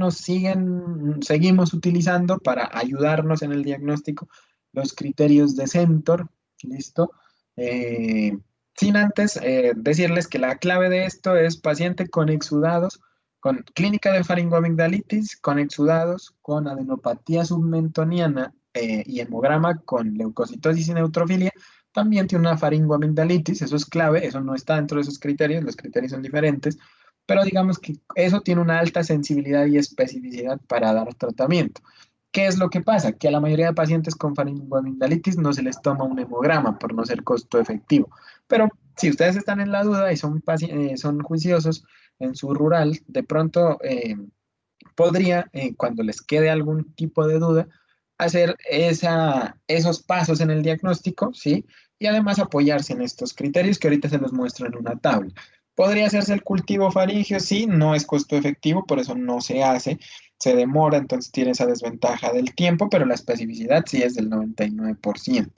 seguimos utilizando para ayudarnos en el diagnóstico los criterios de Centor, ¿listo? Eh, Sin antes decirles que la clave de esto es paciente con exudados, con clínica de faringoamigdalitis, con exudados, con adenopatía submentoniana y hemograma con leucocitosis y neutrofilia. También tiene una faringoamigdalitis, eso es clave, eso no está dentro de esos criterios, los criterios son diferentes, pero digamos que eso tiene una alta sensibilidad y especificidad para dar tratamiento. ¿Qué es lo que pasa? Que a la mayoría de pacientes con faringoamigdalitis no se les toma un hemograma por no ser costo efectivo. Pero si ustedes están en la duda y son juiciosos en su rural, de pronto podría, cuando les quede algún tipo de duda, hacer esos pasos en el diagnóstico, ¿sí? Y además apoyarse en estos criterios que ahorita se los muestro en una tabla. ¿Podría hacerse el cultivo faríngeo? Sí, no es costo efectivo, por eso no se hace, se demora, entonces tiene esa desventaja del tiempo, pero la especificidad sí es del 99%.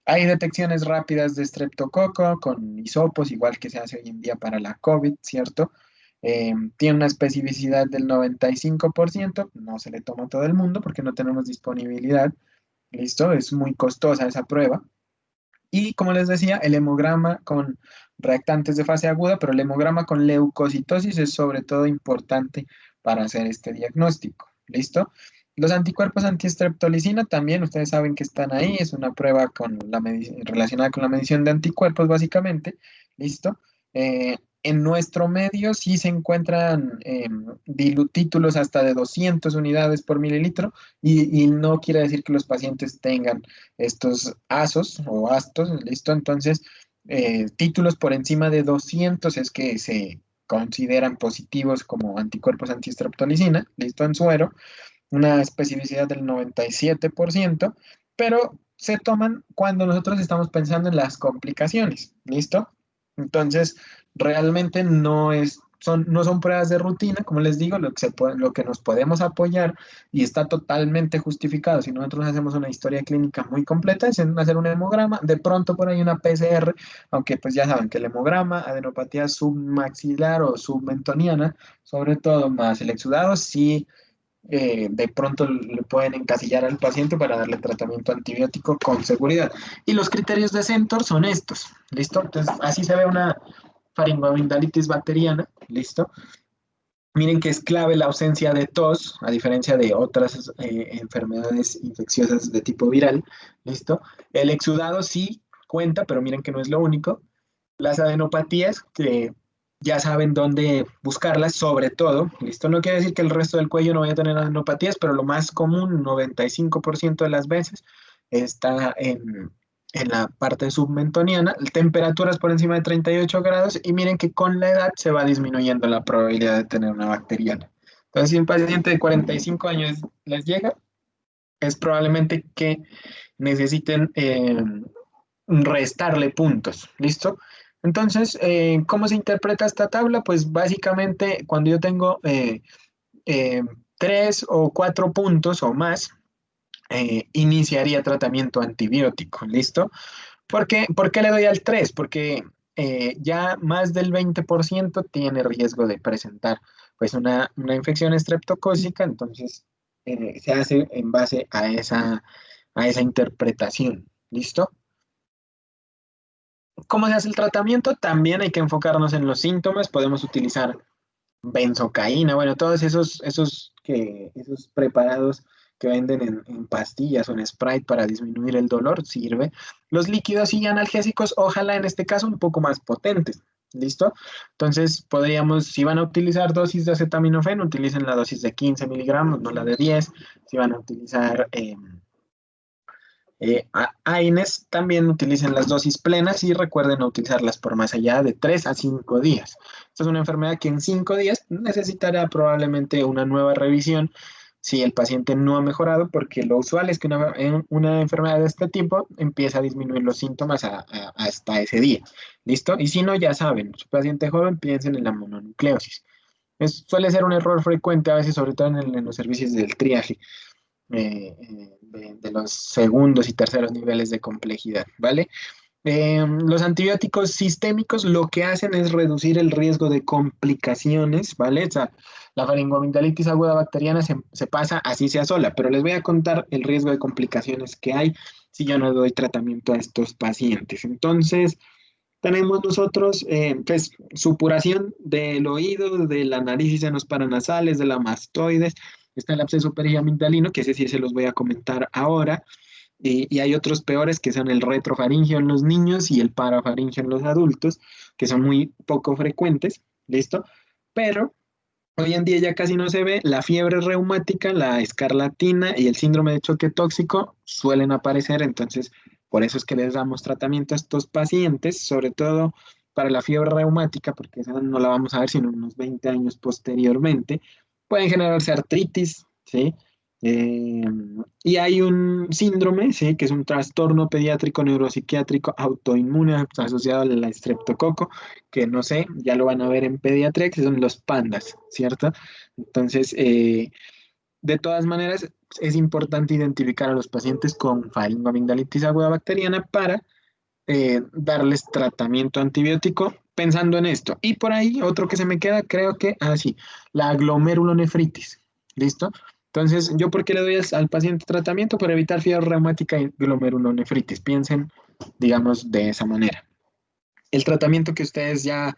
Hay detecciones rápidas de estreptococo con hisopos, igual que se hace hoy en día para la COVID, ¿cierto? Tiene una especificidad del 95%, no se le toma a todo el mundo porque no tenemos disponibilidad, ¿listo? Es muy costosa esa prueba. Y como les decía, el hemograma con reactantes de fase aguda, pero el hemograma con leucocitosis es sobre todo importante para hacer este diagnóstico. ¿Listo? Los anticuerpos antiestreptolicina también, ustedes saben que están ahí, es una prueba relacionada con la medición de anticuerpos básicamente. ¿Listo? En nuestro medio sí se encuentran dilutítulos hasta de 200 unidades por mililitro y no quiere decir que los pacientes tengan estos ASOS o ASTOS, ¿listo? Entonces, títulos por encima de 200 es que se consideran positivos como anticuerpos antiestreptolicina, ¿listo? En suero, una especificidad del 97%, pero se toman cuando nosotros estamos pensando en las complicaciones, ¿listo? Entonces, realmente no son pruebas de rutina, como les digo, lo que nos podemos apoyar y está totalmente justificado. Si nosotros hacemos una historia clínica muy completa, es en hacer un hemograma, de pronto por ahí una PCR, aunque pues ya saben que el hemograma, adenopatía submaxilar o submentoniana, sobre todo más el exudado, sí de pronto le pueden encasillar al paciente para darle tratamiento antibiótico con seguridad. Y los criterios de Centor son estos, ¿listo? Entonces, así se ve una faringoamigdalitis bacteriana, ¿listo? Miren que es clave la ausencia de tos, a diferencia de otras enfermedades infecciosas de tipo viral, ¿listo? El exudado sí cuenta, pero miren que no es lo único. Las adenopatías, que ya saben dónde buscarlas, sobre todo, ¿listo? No quiere decir que el resto del cuello no vaya a tener adenopatías, pero lo más común, 95% de las veces, está en la parte submentoniana, temperaturas por encima de 38 grados, y miren que con la edad se va disminuyendo la probabilidad de tener una bacteriana. Entonces, si un paciente de 45 años les llega, es probablemente que necesiten restarle puntos, ¿listo? Entonces, ¿cómo se interpreta esta tabla? Pues básicamente cuando yo tengo eh, 3 o 4 puntos o más, iniciaría tratamiento antibiótico, ¿listo? ¿Por qué le doy al 3? Porque ya más del 20% tiene riesgo de presentar pues una infección estreptocócica, entonces se hace en base a esa interpretación, ¿listo? ¿Cómo se hace el tratamiento? También hay que enfocarnos en los síntomas. Podemos utilizar benzocaína, bueno, todos esos preparados que venden en pastillas o en Sprite para disminuir el dolor, sirve. Los líquidos y analgésicos, ojalá en este caso un poco más potentes. ¿Listo? Entonces podríamos, si van a utilizar dosis de acetaminofén, utilicen la dosis de 15 miligramos, no la de 10. Si van a utilizar AINES, también utilicen las dosis plenas y recuerden no utilizarlas por más allá de 3 a 5 días. Esta es una enfermedad que en 5 días necesitará probablemente una nueva revisión si el paciente no ha mejorado, porque lo usual es que una enfermedad de este tipo empieza a disminuir los síntomas hasta ese día. ¿Listo? Y si no, ya saben, su paciente joven, piensen en la mononucleosis. Suele ser un error frecuente a veces, sobre todo en los servicios del triaje, de los segundos y terceros niveles de complejidad, ¿vale? Los antibióticos sistémicos lo que hacen es reducir el riesgo de complicaciones, ¿vale? O sea, la faringoamigdalitis aguda bacteriana se pasa así sea sola, pero les voy a contar el riesgo de complicaciones que hay si yo no doy tratamiento a estos pacientes. Entonces, tenemos nosotros, pues, supuración del oído, de la nariz y senos paranasales, de la mastoides, está el absceso periamigdalino, que ese sí se los voy a comentar ahora. Y hay otros peores que son el retrofaringio en los niños y el parafaringio en los adultos, que son muy poco frecuentes, ¿listo? Pero hoy en día ya casi no se ve. La fiebre reumática, la escarlatina y el síndrome de choque tóxico suelen aparecer, entonces por eso es que les damos tratamiento a estos pacientes, sobre todo para la fiebre reumática, porque esa no la vamos a ver sino unos 20 años posteriormente. Pueden generarse artritis, ¿sí? Eh, y hay un síndrome, ¿sí? Que es un trastorno pediátrico neuropsiquiátrico autoinmune asociado al estreptococo, que no sé, ya lo van a ver en pediatría, que son los pandas, ¿cierto? Entonces, de todas maneras, es importante identificar a los pacientes con faringoamigdalitis aguda bacteriana para darles tratamiento antibiótico pensando en esto. Y por ahí, otro que se me queda, creo que, sí, la glomerulonefritis, ¿listo? Entonces, ¿yo por qué le doy al paciente tratamiento? Para evitar fiebre reumática y glomerulonefritis. Piensen, digamos, de esa manera. El tratamiento que ustedes ya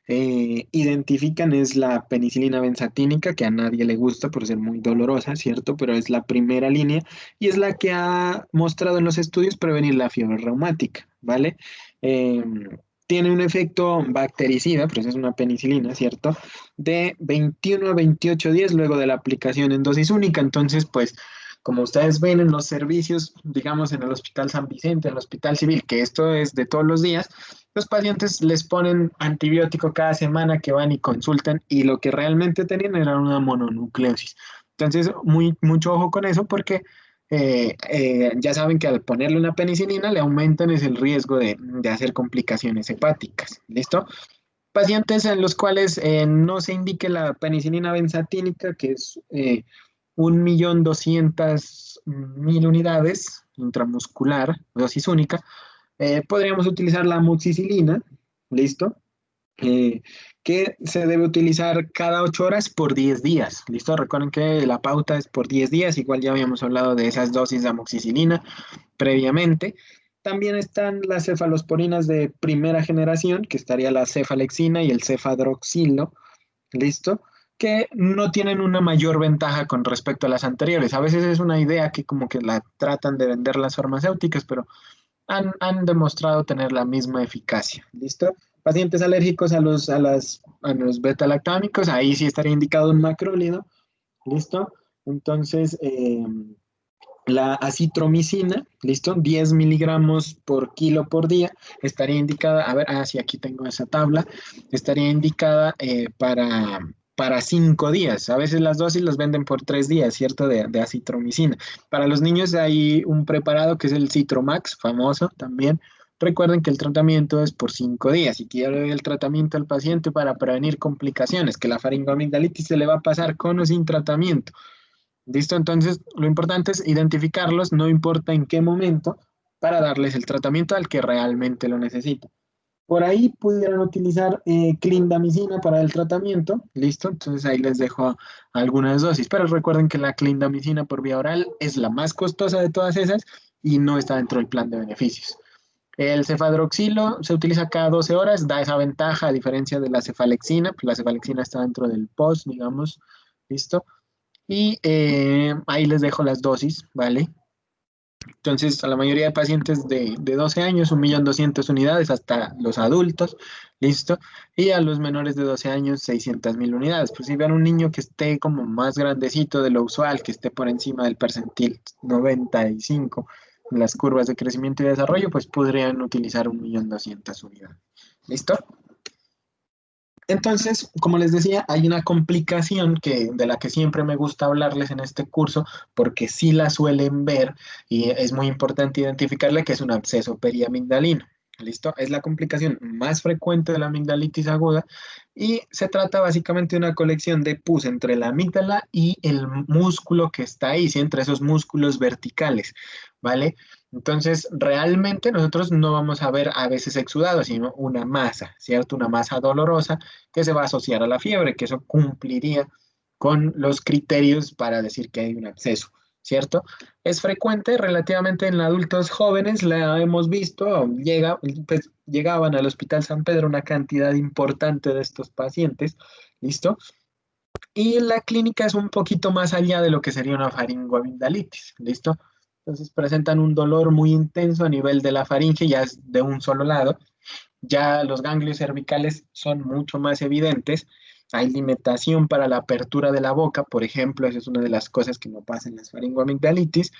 identifican es la penicilina benzatínica, que a nadie le gusta por ser muy dolorosa, ¿cierto? Pero es la primera línea y es la que ha mostrado en los estudios prevenir la fiebre reumática, ¿vale? Eh, Tiene un efecto bactericida, pero es una penicilina, ¿cierto? De 21 a 28 días luego de la aplicación en dosis única. Entonces, pues, como ustedes ven en los servicios, digamos, en el Hospital San Vicente, en el Hospital Civil, que esto es de todos los días, los pacientes les ponen antibiótico cada semana que van y consultan y lo que realmente tenían era una mononucleosis. Entonces, mucho ojo con eso porque ya saben que al ponerle una penicilina le aumentan es el riesgo de hacer complicaciones hepáticas. ¿Listo? Pacientes en los cuales no se indique la penicilina benzatínica, que es 1.200.000 unidades intramuscular, dosis única, podríamos utilizar la amoxicilina, ¿listo? Eh, que se debe utilizar cada 8 horas por 10 días, ¿listo? Recuerden que la pauta es por 10 días, igual ya habíamos hablado de esas dosis de amoxicilina previamente. También están las cefalosporinas de primera generación, que estaría la cefalexina y el cefadroxilo, ¿listo? Que no tienen una mayor ventaja con respecto a las anteriores. A veces es una idea que como que la tratan de vender las farmacéuticas, pero han demostrado tener la misma eficacia. ¿Listo? Pacientes alérgicos a los beta-lactámicos, ahí sí estaría indicado un macrólido. ¿Listo? Entonces, la acitromicina, ¿listo? 10 miligramos por kilo por día, estaría indicada, a ver, sí, aquí tengo esa tabla, estaría indicada para 5 días. A veces las dosis las venden por 3 días, ¿cierto? De acitromicina. Para los niños hay un preparado que es el Citromax, famoso también. Recuerden que el tratamiento es por 5 días y que yo le doy el tratamiento al paciente para prevenir complicaciones, que la faringoamigdalitis se le va a pasar con o sin tratamiento. ¿Listo? Entonces, lo importante es identificarlos, no importa en qué momento, para darles el tratamiento al que realmente lo necesita. Por ahí pudieran utilizar clindamicina para el tratamiento, ¿listo? Entonces ahí les dejo algunas dosis, pero recuerden que la clindamicina por vía oral es la más costosa de todas esas y no está dentro del plan de beneficios. El cefadroxilo se utiliza cada 12 horas, da esa ventaja a diferencia de la cefalexina, pues la cefalexina está dentro del POS, digamos, ¿listo? Y ahí les dejo las dosis, ¿vale? Entonces, a la mayoría de pacientes de 12 años, 1.200.000 unidades hasta los adultos, ¿listo? Y a los menores de 12 años, 600.000 unidades. Pues si ven un niño que esté como más grandecito de lo usual, que esté por encima del percentil 95 en las curvas de crecimiento y desarrollo, pues podrían utilizar 1.200.000 unidades. ¿Listo? Entonces, como les decía, hay una complicación de la que siempre me gusta hablarles en este curso, porque sí la suelen ver y es muy importante identificarla, que es un absceso periamigdalino. ¿Listo? Es la complicación más frecuente de la amigdalitis aguda y se trata básicamente de una colección de pus entre la amígdala y el músculo que está ahí, ¿sí? Entre esos músculos verticales, ¿vale? Entonces, realmente nosotros no vamos a ver a veces exudado, sino una masa, ¿cierto? Una masa dolorosa que se va a asociar a la fiebre, que eso cumpliría con los criterios para decir que hay un absceso, ¿cierto? Es frecuente relativamente en adultos jóvenes, la hemos visto, pues, llegaban al Hospital San Pedro una cantidad importante de estos pacientes, ¿listo? Y la clínica es un poquito más allá de lo que sería una faringoamigdalitis, ¿listo? Entonces presentan un dolor muy intenso a nivel de la faringe, ya es de un solo lado, ya los ganglios cervicales son mucho más evidentes. Hay limitación para la apertura de la boca, por ejemplo, esa es una de las cosas que no pasa en las faringoamigdalitis.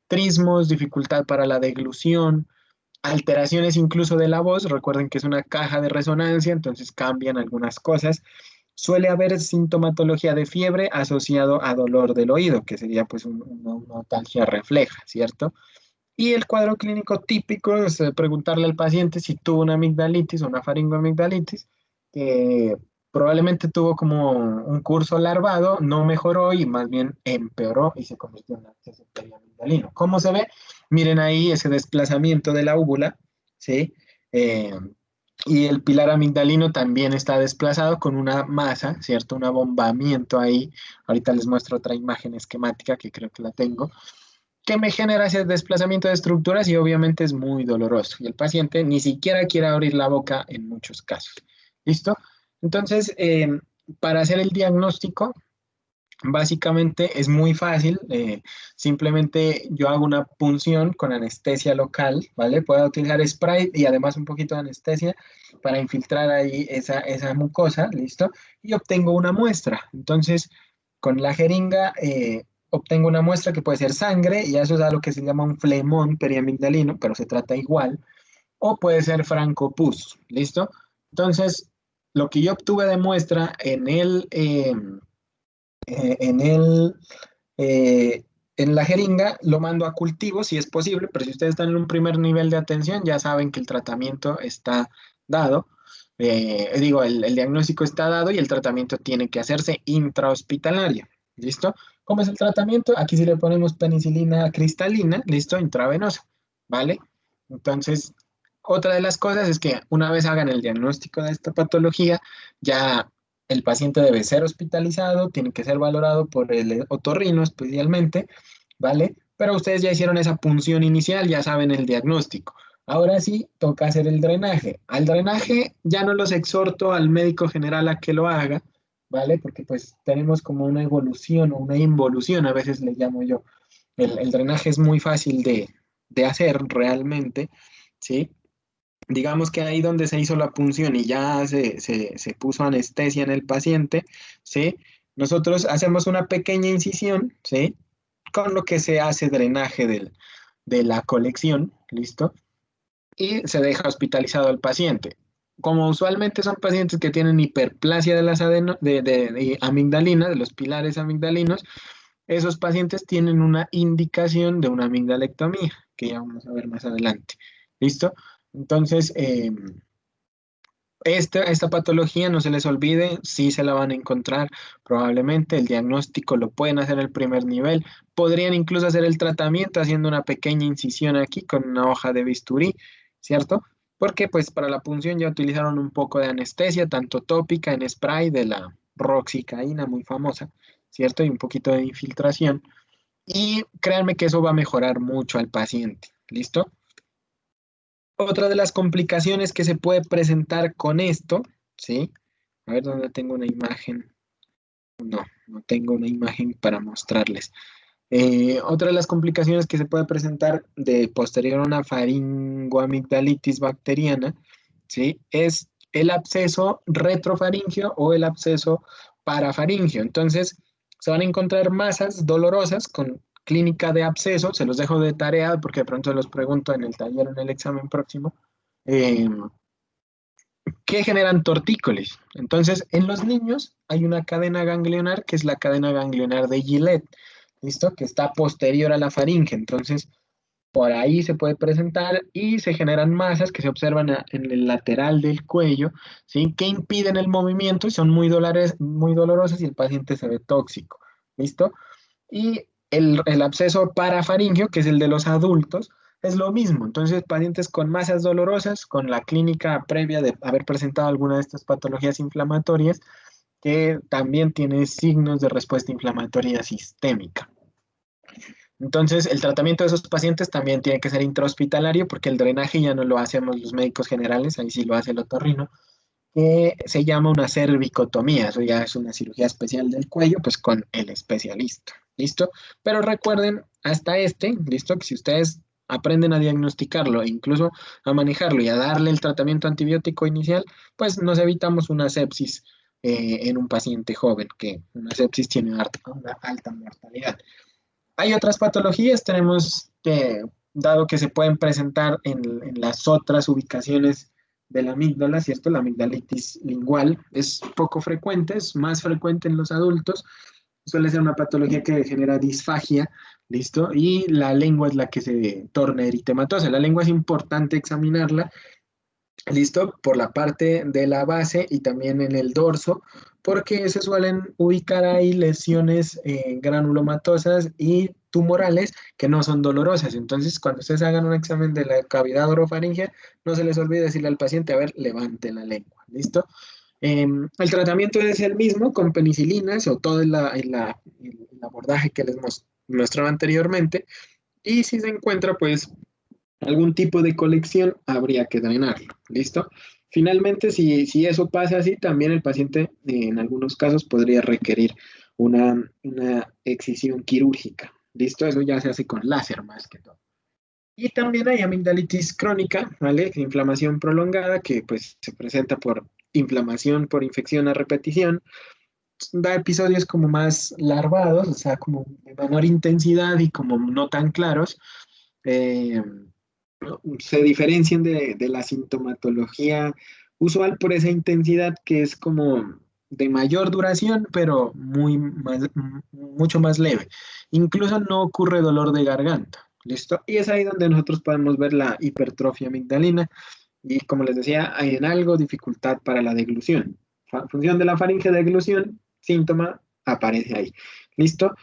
Trismos, dificultad para la deglución, alteraciones incluso de la voz. Recuerden que es una caja de resonancia, entonces cambian algunas cosas. Suele haber sintomatología de fiebre asociado a dolor del oído, que sería pues una otalgia refleja, ¿cierto? Y el cuadro clínico típico es preguntarle al paciente si tuvo una amigdalitis o una faringoamigdalitis, que probablemente tuvo como un curso larvado, no mejoró y más bien empeoró y se convirtió en un absceso periamigdalino. ¿Cómo se ve? Miren ahí ese desplazamiento de la úvula, ¿sí? Eh, y el pilar amigdalino también está desplazado con una masa, ¿cierto? Un abombamiento ahí. Ahorita les muestro otra imagen esquemática que creo que la tengo que me genera ese desplazamiento de estructuras y obviamente es muy doloroso. Y el paciente ni siquiera quiere abrir la boca en muchos casos. ¿Listo? Entonces, para hacer el diagnóstico, básicamente es muy fácil. Simplemente yo hago una punción con anestesia local, ¿vale? Puedo utilizar spray y además un poquito de anestesia para infiltrar ahí esa mucosa, ¿listo? Y obtengo una muestra. Entonces, con la jeringa obtengo una muestra que puede ser sangre y eso es algo que se llama un flemón periamigdalino, pero se trata igual, o puede ser francopus, ¿listo? Entonces, lo que yo obtuve de muestra en el, eh, en la jeringa lo mando a cultivo si es posible, pero si ustedes están en un primer nivel de atención, ya saben que el tratamiento está dado. Digo, el diagnóstico está dado y el tratamiento tiene que hacerse intrahospitalario. ¿Listo? ¿Cómo es el tratamiento? Aquí sí le ponemos penicilina cristalina, listo, intravenosa, ¿vale? Entonces, otra de las cosas es que una vez hagan el diagnóstico de esta patología, ya el paciente debe ser hospitalizado, tiene que ser valorado por el otorrino especialmente, ¿vale? Pero ustedes ya hicieron esa punción inicial, ya saben el diagnóstico. Ahora sí, toca hacer el drenaje. Al drenaje ya no los exhorto al médico general a que lo haga, ¿vale? Porque pues tenemos como una evolución o una involución, a veces le llamo yo. El drenaje es muy fácil de hacer realmente, ¿sí? Digamos que ahí donde se hizo la punción y ya se puso anestesia en el paciente, ¿sí? Nosotros hacemos una pequeña incisión, ¿sí? Con lo que se hace drenaje de la colección, ¿listo? Y se deja hospitalizado al paciente. Como usualmente son pacientes que tienen hiperplasia de las de amigdalina, de los pilares amigdalinos, esos pacientes tienen una indicación de una amigdalectomía, que ya vamos a ver más adelante. ¿Listo? Entonces, esta patología no se les olvide, sí se la van a encontrar probablemente, el diagnóstico lo pueden hacer al primer nivel, podrían incluso hacer el tratamiento haciendo una pequeña incisión aquí con una hoja de bisturí, ¿cierto? Porque pues para la punción ya utilizaron un poco de anestesia, tanto tópica en spray de la roxicaína muy famosa, ¿cierto? Y un poquito de infiltración. Y créanme que eso va a mejorar mucho al paciente, ¿listo? Otra de las complicaciones que se puede presentar con esto, ¿sí? A ver dónde tengo una imagen. No, no tengo una imagen para mostrarles. Otra de las complicaciones que se puede presentar de posterior a una faringoamigdalitis bacteriana, ¿sí? Es el absceso retrofaringeo o el absceso parafaringeo. Entonces, se van a encontrar masas dolorosas con clínica de absceso. Se los dejo de tarea porque de pronto los pregunto en el taller o en el examen próximo. Eh, que generan tortícolis. Entonces, en los niños hay una cadena ganglionar que es la cadena ganglionar de Gillette, ¿listo? Que está posterior a la faringe. Entonces, por ahí se puede presentar y se generan masas que se observan en el lateral del cuello, ¿sí? Que impiden el movimiento y son muy dolorosas y el paciente se ve tóxico. ¿Listo? Y el absceso parafaringeo, que es el de los adultos, es lo mismo. Entonces, pacientes con masas dolorosas, con la clínica previa de haber presentado alguna de estas patologías inflamatorias, que también tiene signos de respuesta inflamatoria sistémica. Entonces, el tratamiento de esos pacientes también tiene que ser intrahospitalario porque el drenaje ya no lo hacemos los médicos generales, ahí sí lo hace el otorrino, que se llama una cervicotomía, eso ya es una cirugía especial del cuello, pues con el especialista, ¿listo? Pero recuerden hasta ¿listo? Que si ustedes aprenden a diagnosticarlo e incluso a manejarlo y a darle el tratamiento antibiótico inicial, pues nos evitamos una sepsis en un paciente joven, que una sepsis tiene una alta mortalidad. Hay otras patologías, tenemos que, dado que se pueden presentar en las otras ubicaciones de la amígdala, ¿cierto? La amigdalitis lingual es poco frecuente, es más frecuente en los adultos, suele ser una patología que genera disfagia, ¿listo? Y la lengua es la que se torna eritematosa. La lengua es importante examinarla, ¿listo? Por la parte de la base y también en el dorso, porque se suelen ubicar ahí lesiones granulomatosas y tumorales que no son dolorosas. Entonces, cuando ustedes hagan un examen de la cavidad orofaringea, no se les olvide decirle al paciente, a ver, levante la lengua, ¿listo? El tratamiento es el mismo con penicilinas o todo el abordaje que les mostraba anteriormente. Y si se encuentra, pues algún tipo de colección, habría que drenarlo. ¿Listo? Finalmente, si eso pasa así, también el paciente en algunos casos podría requerir una excisión quirúrgica. ¿Listo? Eso ya se hace con láser más que todo. Y también hay amigdalitis crónica, ¿vale? Inflamación prolongada que pues se presenta por inflamación por infección a repetición. Da episodios como más larvados, o sea, como de menor intensidad y como no tan claros. Eh, Se diferencian de la sintomatología usual por esa intensidad que es como de mayor duración, pero mucho más leve. Incluso no ocurre dolor de garganta, ¿listo? Y es ahí donde nosotros podemos ver la hipertrofia amigdalina y, como les decía, hay en algo dificultad para la deglución. Función de la faringe de deglución, síntoma, aparece ahí. ¿Listo?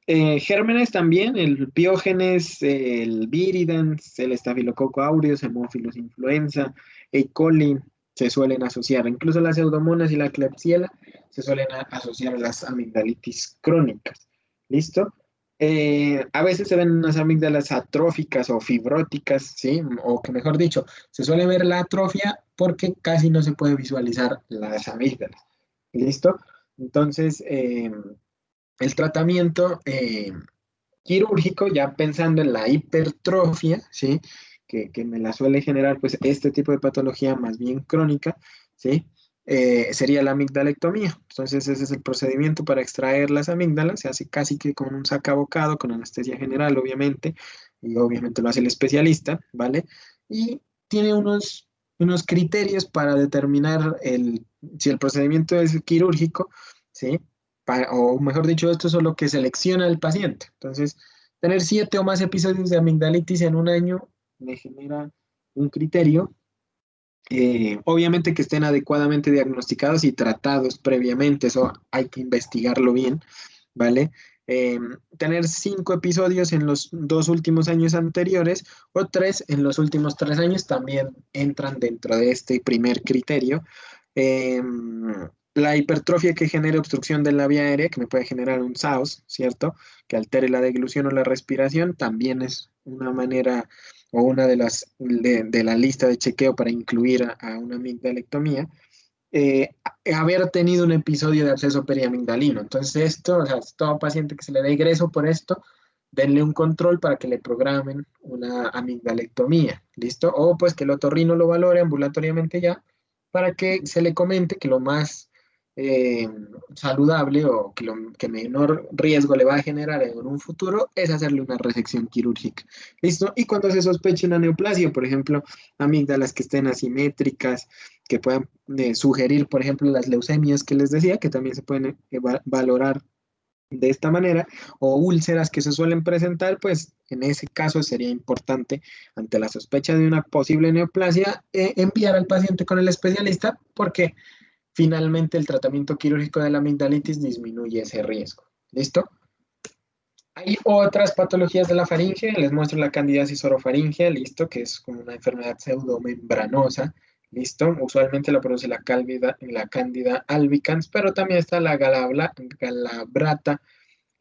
Gérmenes también, el Piógenes, el Viridans, el Staphylococcus aureus, Haemophilus influenza, E. coli se suelen asociar. Incluso las pseudomonas y la Klebsiella se suelen asociar a las amigdalitis crónicas. ¿Listo? A veces se ven unas amígdalas atróficas o fibróticas, ¿sí? O que mejor dicho, se suele ver la atrofia porque casi no se puede visualizar las amígdalas. ¿Listo? Entonces, el tratamiento quirúrgico, ya pensando en la hipertrofia, ¿sí? Que me la suele generar pues este tipo de patología más bien crónica, ¿sí? Sería la amigdalectomía. Entonces ese es el procedimiento para extraer las amígdalas, se hace casi que con un sacabocado, con anestesia general, obviamente, y obviamente lo hace el especialista, ¿vale? Y tiene unos criterios para determinar si el procedimiento es quirúrgico, ¿sí? O mejor dicho, esto es lo que selecciona el paciente. Entonces, tener 7 o más episodios de amigdalitis en un año me genera un criterio. Obviamente que estén adecuadamente diagnosticados y tratados previamente, eso hay que investigarlo bien, ¿vale? Eh, Tener 5 episodios en los 2 últimos años anteriores o 3 en los últimos 3 años también entran dentro de este primer criterio. Eh, la hipertrofia que genera obstrucción de la vía aérea, que me puede generar un SAOS, ¿cierto? Que altere la deglución o la respiración, también es una manera o una de la lista de chequeo para incluir a una amigdalectomía. Haber tenido un episodio de absceso periamigdalino. Entonces, esto, o sea, todo paciente que se le dé ingreso por esto, denle un control para que le programen una amigdalectomía, ¿listo? O pues que el otorrino lo valore ambulatoriamente ya, para que se le comente que lo más eh, saludable o que menor riesgo le va a generar en un futuro es hacerle una resección quirúrgica, ¿listo? Y cuando se sospeche una neoplasia, por ejemplo, amígdalas que estén asimétricas, que puedan sugerir, por ejemplo, las leucemias que les decía, que también se pueden valorar de esta manera, o úlceras que se suelen presentar, pues en ese caso sería importante, ante la sospecha de una posible neoplasia, enviar al paciente con el especialista porque finalmente el tratamiento quirúrgico de la amigdalitis disminuye ese riesgo. ¿Listo? Hay otras patologías de la faringe, les muestro la candidiasis orofaringea, listo, que es como una enfermedad pseudomembranosa, listo, usualmente la produce la Candida albicans, pero también está la Galabrata,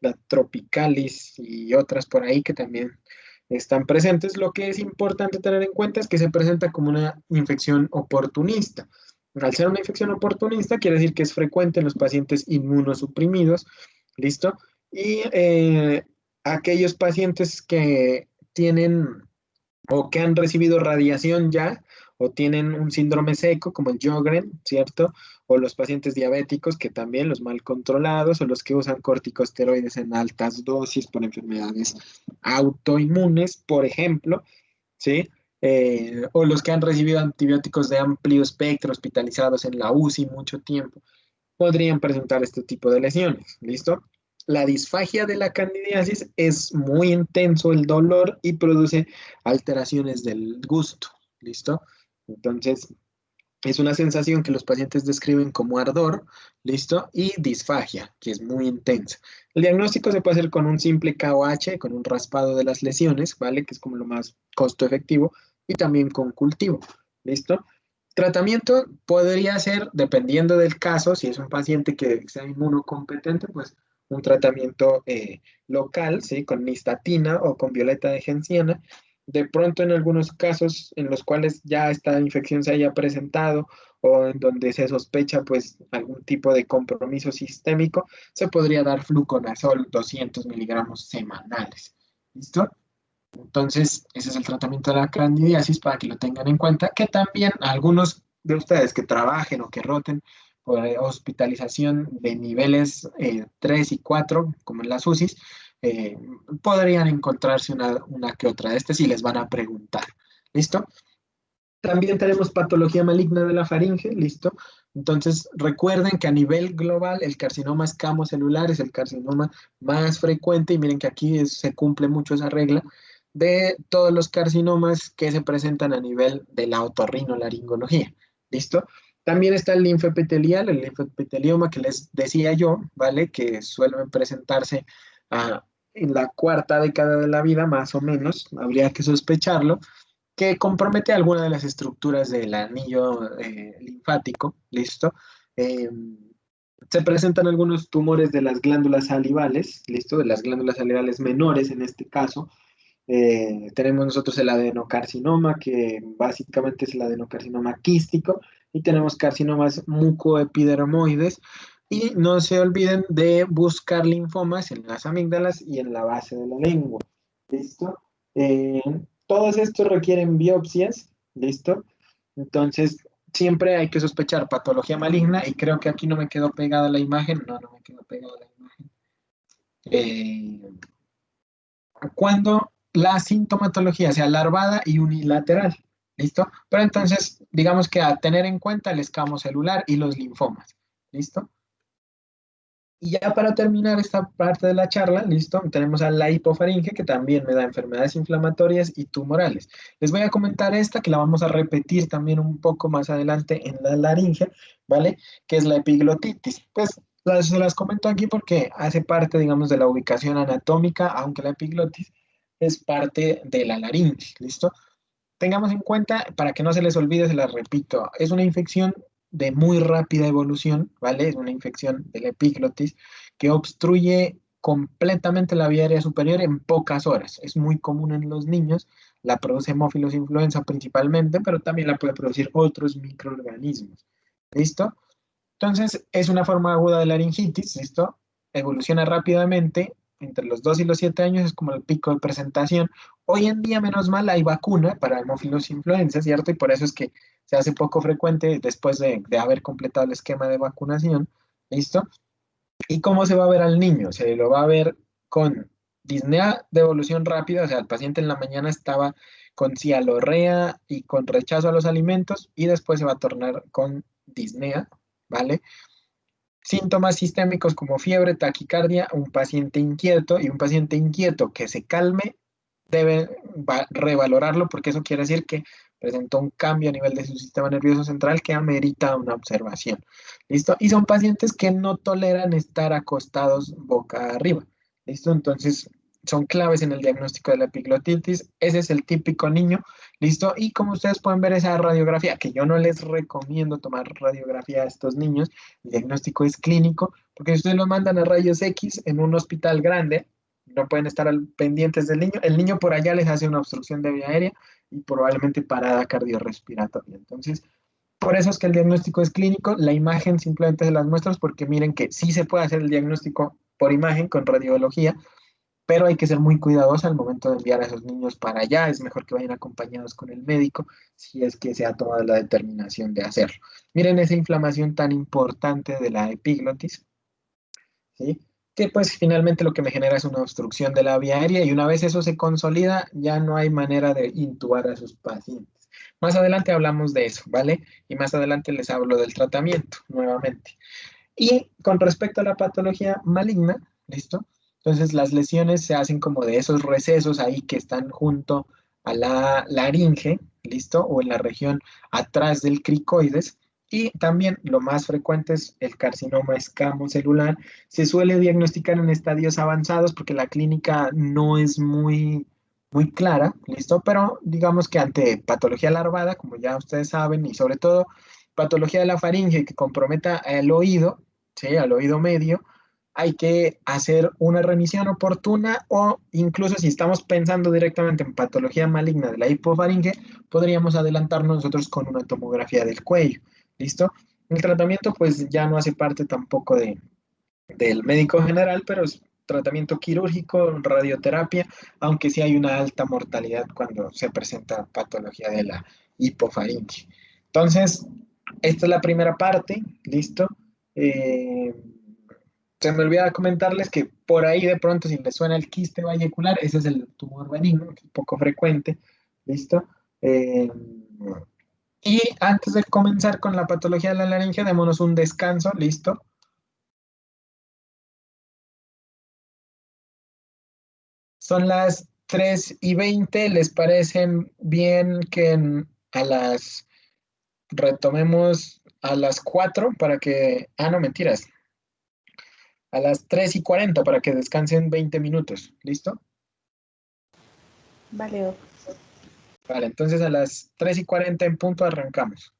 la tropicalis y otras por ahí que también están presentes. Lo que es importante tener en cuenta es que se presenta como una infección oportunista. Al ser una infección oportunista, quiere decir que es frecuente en los pacientes inmunosuprimidos, ¿listo? Y aquellos pacientes que tienen o que han recibido radiación ya, o tienen un síndrome seco, como el Sjögren, ¿cierto? O los pacientes diabéticos, que también los mal controlados, o los que usan corticosteroides en altas dosis por enfermedades autoinmunes, por ejemplo, ¿sí? O los que han recibido antibióticos de amplio espectro, hospitalizados en la UCI mucho tiempo, podrían presentar este tipo de lesiones, ¿listo? La disfagia de la candidiasis es muy intenso el dolor y produce alteraciones del gusto, ¿listo? Entonces, es una sensación que los pacientes describen como ardor, ¿listo? Y disfagia, que es muy intensa. El diagnóstico se puede hacer con un simple KOH, con un raspado de las lesiones, ¿vale? Que es como lo más costo efectivo, y también con cultivo, ¿listo? Tratamiento podría ser, dependiendo del caso, si es un paciente que sea inmunocompetente, pues un tratamiento local, ¿sí? Con nistatina o con violeta de genciana. De pronto, en algunos casos en los cuales ya esta infección se haya presentado o en donde se sospecha pues algún tipo de compromiso sistémico, se podría dar fluconazol 200 miligramos semanales. ¿Listo? Entonces, ese es el tratamiento de la candidiasis para que lo tengan en cuenta, que también algunos de ustedes que trabajen o que roten por hospitalización de niveles 3 y 4, como en las UCIs, eh, podrían encontrarse una que otra de estas y les van a preguntar. ¿Listo? También tenemos patología maligna de la faringe, ¿listo? Entonces, recuerden que a nivel global el carcinoma escamocelular es el carcinoma más frecuente y miren que aquí se cumple mucho esa regla de todos los carcinomas que se presentan a nivel de la otorrinolaringología, ¿listo? También está el linfoepitelial, el linfoepitelioma que les decía yo, ¿vale? Que suelen presentarse en la cuarta década de la vida, más o menos, habría que sospecharlo que compromete alguna de las estructuras del anillo linfático, ¿listo? Eh, Se presentan algunos tumores de las glándulas salivales, ¿listo? De las glándulas salivales menores en este caso. Tenemos nosotros el adenocarcinoma, que básicamente es el adenocarcinoma quístico, y tenemos carcinomas mucoepidermoides. Y no se olviden de buscar linfomas en las amígdalas y en la base de la lengua. ¿Listo? Eh, Todos estos requieren biopsias. ¿Listo? Entonces, siempre hay que sospechar patología maligna y creo que aquí no me quedó pegada la imagen. No, no me quedó pegada la imagen. Eh, Cuando la sintomatología sea larvada y unilateral. ¿Listo? Pero entonces, digamos que a tener en cuenta el escamo celular y los linfomas. ¿Listo? Y ya para terminar esta parte de la charla, listo, tenemos a la hipofaringe que también me da enfermedades inflamatorias y tumorales. Les voy a comentar esta que la vamos a repetir también un poco más adelante en la laringe, ¿vale? Que es la epiglotitis. Pues se las comento aquí porque hace parte, digamos, de la ubicación anatómica, aunque la epiglotis es parte de la laringe, ¿listo? Tengamos en cuenta, para que no se les olvide, se las repito, es una infección de muy rápida evolución, ¿vale? Es una infección de la epiglotis que obstruye completamente la vía aérea superior en pocas horas. Es muy común en los niños, la produce Haemophilus influenza principalmente, pero también la puede producir otros microorganismos. ¿Listo? Entonces, es una forma aguda de laringitis, ¿listo? Evoluciona rápidamente, entre los 2 y los 7 años es como el pico de presentación. Hoy en día, menos mal, hay vacuna para hemófilos influenza, ¿cierto? Y por eso es que se hace poco frecuente después de haber completado el esquema de vacunación, ¿listo? ¿Y cómo se va a ver al niño? Se lo va a ver con disnea de evolución rápida, o sea, el paciente en la mañana estaba con cialorrea y con rechazo a los alimentos y después se va a tornar con disnea, ¿vale? Síntomas sistémicos como fiebre, taquicardia, un paciente inquieto y un paciente inquieto que se calme debe revalorarlo porque eso quiere decir que presentó un cambio a nivel de su sistema nervioso central que amerita una observación. ¿Listo? Y son pacientes que no toleran estar acostados boca arriba. ¿Listo? Entonces, son claves en el diagnóstico de la epiglotitis. Ese es el típico niño. ¿Listo? Y como ustedes pueden ver esa radiografía, que yo no les recomiendo tomar radiografía a estos niños, el diagnóstico es clínico, porque si ustedes lo mandan a rayos X en un hospital grande, no pueden estar pendientes del niño. El niño por allá les hace una obstrucción de vía aérea y probablemente parada cardiorrespiratoria. Entonces, por eso es que el diagnóstico es clínico. La imagen simplemente se las muestras porque miren que sí se puede hacer el diagnóstico por imagen con radiología, pero hay que ser muy cuidadosos al momento de enviar a esos niños para allá. Es mejor que vayan acompañados con el médico si es que se ha tomado la determinación de hacerlo. Miren esa inflamación tan importante de la epiglotis, ¿sí? Que pues finalmente lo que me genera es una obstrucción de la vía aérea y una vez eso se consolida, ya no hay manera de intubar a sus pacientes. Más adelante hablamos de eso, ¿vale? Y más adelante les hablo del tratamiento nuevamente. Y con respecto a la patología maligna, ¿listo? Entonces las lesiones se hacen como de esos recesos ahí que están junto a la laringe, ¿listo? O en la región atrás del cricoides. Y también lo más frecuente es el carcinoma escamocelular. Se suele diagnosticar en estadios avanzados porque la clínica no es muy clara, ¿listo? Pero digamos que ante patología larvada, como ya ustedes saben, y sobre todo patología de la faringe que comprometa el oído, ¿sí? Al oído medio, hay que hacer una remisión oportuna o incluso si estamos pensando directamente en patología maligna de la hipofaringe, podríamos adelantarnos nosotros con una tomografía del cuello. ¿Listo? El tratamiento pues ya no hace parte tampoco del médico general, pero es tratamiento quirúrgico, radioterapia, aunque sí hay una alta mortalidad cuando se presenta patología de la hipofaringe. Entonces, esta es la primera parte, ¿listo? Eh, Se me olvidaba comentarles que por ahí de pronto si les suena el quiste vallecular, ese es el tumor benigno, que es poco frecuente, ¿listo? Eh, y antes de comenzar con la patología de la laringe, démonos un descanso, ¿listo? Son las 3:20. ¿Les parece bien que a las retomemos a las 4 para que... Ah, no, mentiras. A las 3:40 para que descansen 20 minutos. ¿Listo? Vale, Vale, entonces a las 3:40 en punto arrancamos.